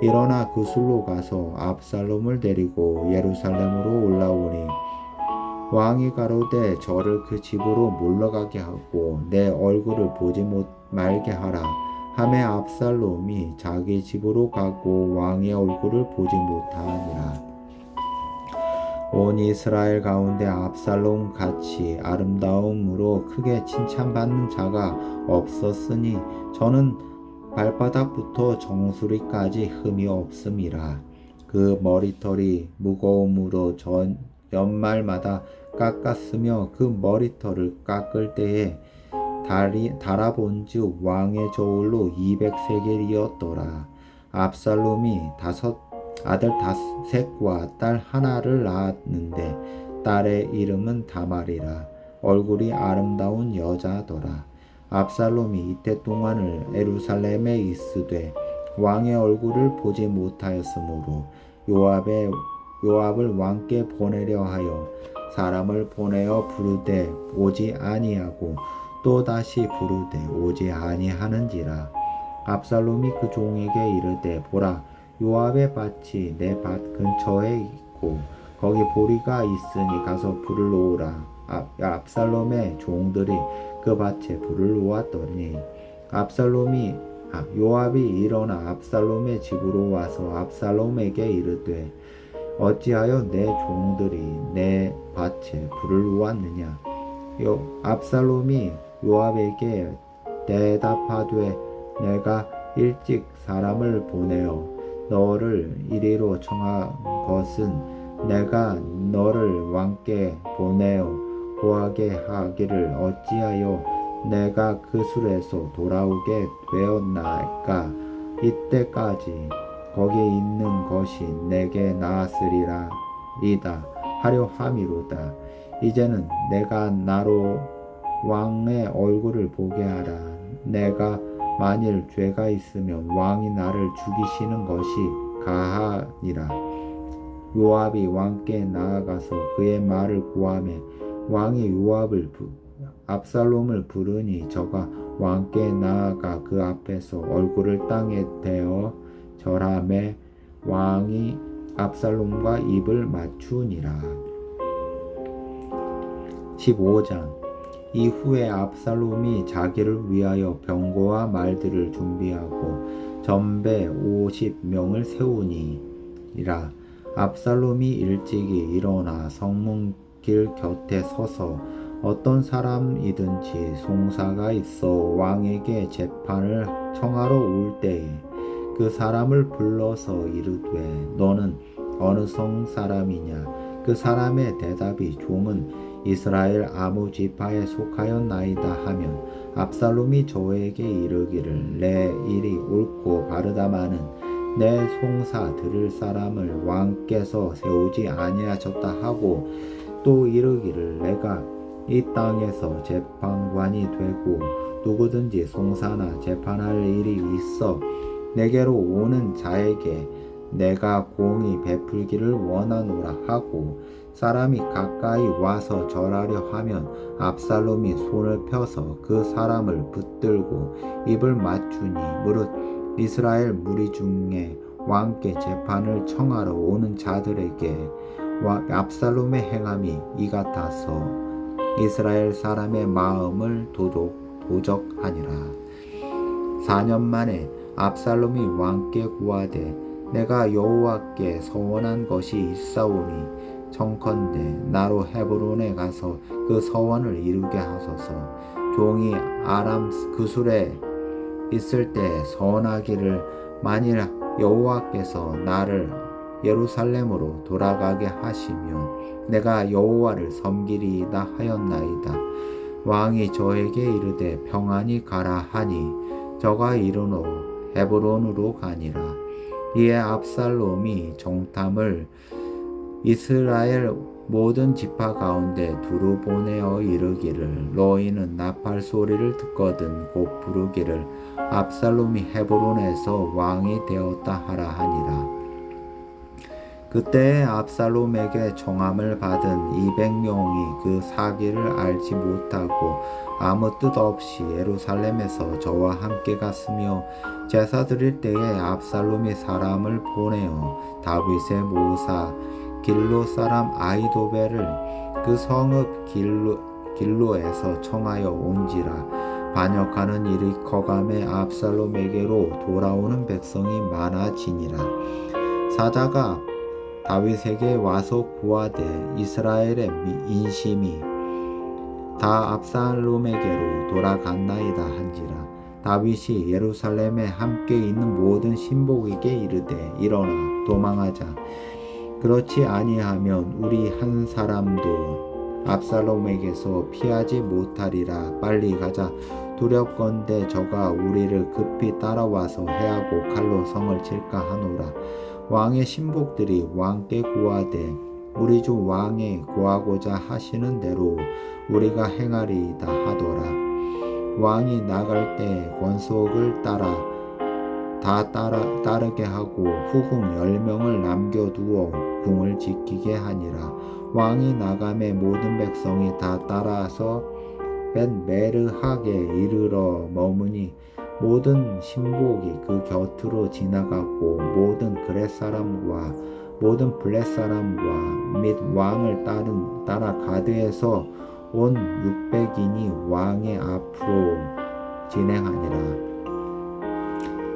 일어나 그술로 가서 압살롬을 데리고 예루살렘으로 올라오니 왕이 가로되 저를 그 집으로 물러가게 하고 내 얼굴을 보지 말게 하라 하매 압살롬이 자기 집으로 가고 왕의 얼굴을 보지 못하니라. 온 이스라엘 가운데 압살롬 같이 아름다움으로 크게 칭찬받는 자가 없었으니 저는 발바닥부터 정수리까지 흠이 없음이라. 그 머리털이 무거움으로 전 연말마다 깎았으며 그 머리털을 깎을 때에 달아본즉 왕의 저울로 200세겔이었더라. 압살롬이 아들 셋과 딸 하나를 낳았는데 딸의 이름은 다말이라. 얼굴이 아름다운 여자더라. 압살롬이 이때 동안을 예루살렘에 있으되 왕의 얼굴을 보지 못하였으므로 요압을 왕께 보내려 하여 사람을 보내어 부르되 오지 아니하고 또 다시 부르되 오지 아니하는지라. 압살롬이 그 종에게 이르되 보라, 요압의 밭이 내 밭 근처에 있고 거기 보리가 있으니 가서 불을 놓으라. 압살롬의 종들이 그 밭에 불을 놓았더니 요압이 일어나 압살롬의 집으로 와서 압살롬에게 이르되 어찌하여 내 종들이 내 밭에 불을 놓았느냐. 압살롬이 요압에게 대답하되 내가 일찍 사람을 보내어 너를 이리로 청한 것은 내가 너를 왕께 보내어 구하게 하기를 어찌하여 내가 그 술에서 돌아오게 되었나이까. 이때까지 거기에 있는 것이 내게 나았으리라 이다 하려 함이로다. 이제는 내가 나로 왕의 얼굴을 보게 하라. 내가 만일 죄가 있으면 왕이 나를 죽이시는 것이 가하니라. 요압이 왕께 나아가서 그의 말을 구하매 왕이 압살롬을 부르니 저가 왕께 나아가 그 앞에서 얼굴을 땅에 대어 절하매 왕이 압살롬과 입을 맞추니라. 15장. 이후에 압살롬이 자기를 위하여 병거와 말들을 준비하고 전배 50명을 세우니라. 압살롬이 일찍이 일어나 성문길 곁에 서서 어떤 사람이든지 송사가 있어 왕에게 재판을 청하러 올 때에 그 사람을 불러서 이르되 너는 어느 성 사람이냐. 그 사람의 대답이 종은 이스라엘 아무 지파에 속하였나이다 하면 압살롬이 저에게 이르기를 내 일이 옳고 바르다마는 내 송사 들을 사람을 왕께서 세우지 아니하셨다 하고 또 이르기를 내가 이 땅에서 재판관이 되고 누구든지 송사나 재판할 일이 있어 내게로 오는 자에게 내가 공의 베풀기를 원하노라 하고 사람이 가까이 와서 절하려 하면 압살롬이 손을 펴서 그 사람을 붙들고 입을 맞추니 무릇 이스라엘 무리 중에 왕께 재판을 청하러 오는 자들에게 압살롬의 행함이 이 같아서 이스라엘 사람의 마음을 도적하니라. 4년 만에 압살롬이 왕께 구하되 내가 여호와께 서원한 것이 있사오니 청컨대 나로 헤브론에 가서 그 서원을 이루게 하소서. 종이 아람 그술에 있을 때 서원하기를 만일 여호와께서 나를 예루살렘으로 돌아가게 하시면 내가 여호와를 섬기리이다 하였나이다. 왕이 저에게 이르되 평안히 가라 하니 저가 이르노 헤브론으로 가니라. 이에 압살롬이 정탐을 이스라엘 모든 지파 가운데 두루 보내어 이르기를 너희는 나팔 소리를 듣거든 곧 부르기를 압살롬이 헤브론에서 왕이 되었다 하라 하니라. 그때에 압살롬에게 청함을 받은 200명이 그 사기를 알지 못하고 아무 뜻 없이 예루살렘에서 저와 함께 갔으며 제사 드릴 때에 압살롬이 사람을 보내어 다윗의 모사 길로 사람 아히도벨을 그 성읍 길로에서 청하여 온지라. 반역하는 일이 커감에 압살롬에게로 돌아오는 백성이 많아지니라. 사자가 다윗에게 와서 구하되 이스라엘의 인심이 다 압살롬에게로 돌아갔나이다 한지라. 다윗이 예루살렘에 함께 있는 모든 신복에게 이르되 일어나 도망하자. 그렇지 아니하면 우리 한 사람도 압살롬에게서 피하지 못하리라. 빨리 가자. 두렵건대 저가 우리를 급히 따라와서 해하고 칼로 성을 칠까 하노라. 왕의 신복들이 왕께 구하되 우리 주 왕의 구하고자 하시는 대로 우리가 행하리이다 하더라. 왕이 나갈 때 권속을 따르게 하고 후궁 10명을 남겨두어 궁을 지키게 하니라. 왕이 나감에 모든 백성이 다 따라서 벳메르하게 이르러 머무니 모든 신복이 그 곁으로 지나갔고 모든 그렛 사람과 모든 블렛 사람과 및 왕을 따라 가드에서 온 600인이 왕의 앞으로 진행하니라.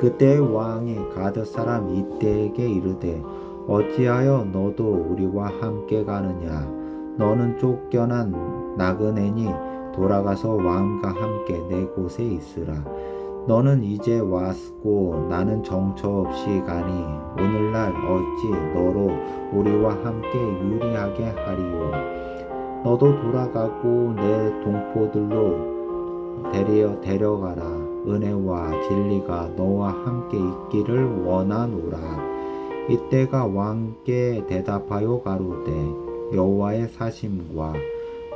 그때 왕이 가드 사람 이때에게 이르되 어찌하여 너도 우리와 함께 가느냐. 너는 쫓겨난 나그네니 돌아가서 왕과 함께 내 곳에 있으라. 너는 이제 왔고 나는 정처 없이 가니 오늘날 어찌 너로 우리와 함께 유리하게 하리요. 너도 돌아가고 내 동포들로 데려가라. 은혜와 진리가 너와 함께 있기를 원하노라. 이때가 왕께 대답하여 가로되 여호와의 사심과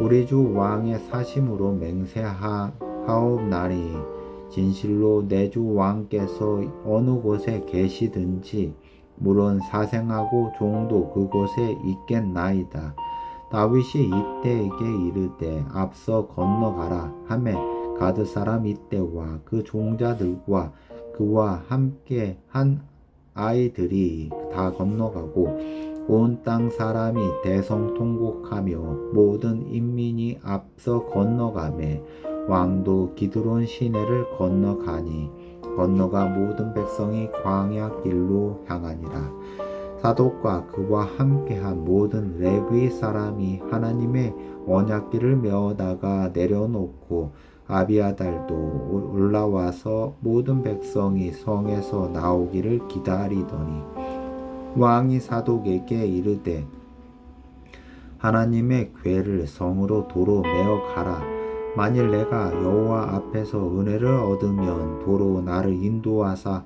우리 주 왕의 사심으로 맹세하옵나니 진실로 내 주 왕께서 어느 곳에 계시든지 물론 사생하고 종도 그곳에 있겠나이다. 다윗이 이때에게 이르되 앞서 건너가라 하매 가드 사람 이때와 그 종자들과 그와 함께 한 아이들이 다 건너가고 온 땅 사람이 대성통곡하며 모든 인민이 앞서 건너가매 왕도 기드론 시내를 건너가 모든 백성이 광야 길로 향하니라. 사독과 그와 함께한 모든 레위 사람이 하나님의 언약궤를 메어다가 내려놓고 아비아달도 올라와서 모든 백성이 성에서 나오기를 기다리더니 왕이 사독에게 이르되 하나님의 궤를 성으로 도로 메어 가라. 만일 내가 여호와 앞에서 은혜를 얻으면 도로 나를 인도하사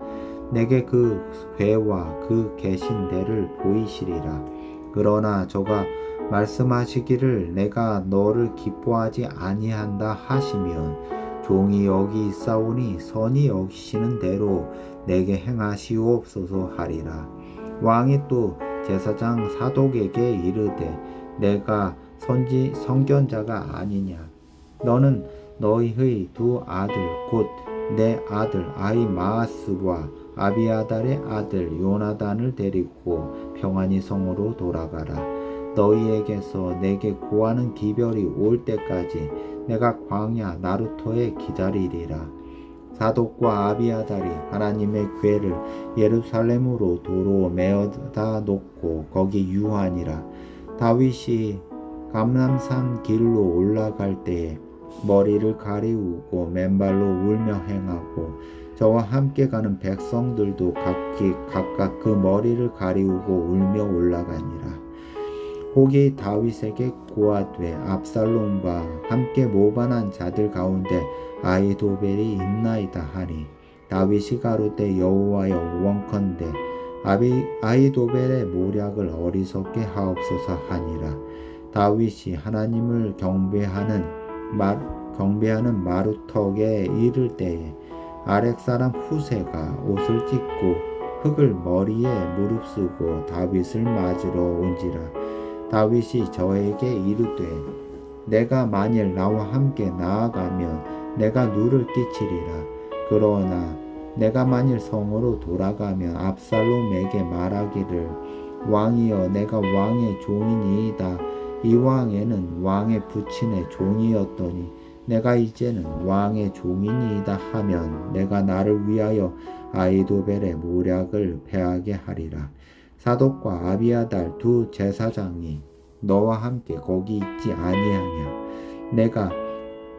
내게 그 궤와 그 계신 데를 보이시리라. 그러나 저가 말씀하시기를 내가 너를 기뻐하지 아니한다 하시면 종이 여기 있사오니 선이 여기시는 대로 내게 행하시옵소서 하리라. 왕이 또 제사장 사독에게 이르되 내가 선견자가 아니냐. 너는 너희의 두 아들 곧 내 아들 아히마아스와 아비아달의 아들 요나단을 데리고 평안히 성으로 돌아가라. 너희에게서 내게 구하는 기별이 올 때까지 내가 광야 나루터에 기다리리라. 사독과 아비아달이 하나님의 궤를 예루살렘으로 도로 메어다 놓고 거기 유하니라. 다윗이 감람산 길로 올라갈 때에 머리를 가리우고 맨발로 울며 행하고 저와 함께 가는 백성들도 각각 그 머리를 가리우고 울며 올라가니라. 혹이 다윗에게 고하되 압살롬과 함께 모반한 자들 가운데 아히도벨이 있나이다 하니 다윗이 가로되 여호와여 원컨대 아히도벨의 모략을 어리석게 하옵소서 하니라. 다윗이 하나님을 경배하는 마루턱에 이를 때에 아렉 사람 후세가 옷을 찢고 흙을 머리에 무릅쓰고 다윗을 맞으러 온지라. 다윗이 저에게 이르되 내가 만일 나와 함께 나아가면 내가 누를 끼치리라. 그러나 내가 만일 성으로 돌아가면 압살롬에게 말하기를 왕이여 내가 왕의 종이니이다. 이 왕에는 왕의 부친의 종이었더니 내가 이제는 왕의 종이니이다 하면 내가 나를 위하여 아히도벨의 모략을 패하게 하리라. 사독과 아비아달 두 제사장이 너와 함께 거기 있지 아니하냐. 내가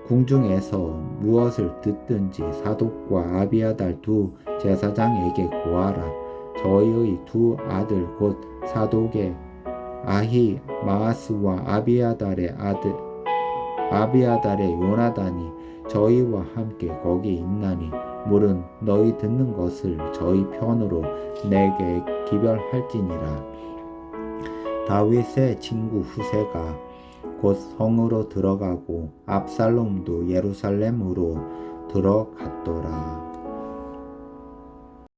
궁중에서 무엇을 듣든지 사독과 아비아달 두 제사장에게 고하라. 저희의 두 아들 곧 사독의 아히 마아스와 아비아달의 요나단이 저희와 함께 거기 있나니 물은 너희 듣는 것을 저희 편으로 내게 기별할지니라. 다윗의 친구 후세가 곧 성으로 들어가고 압살롬도 예루살렘으로 들어갔더라.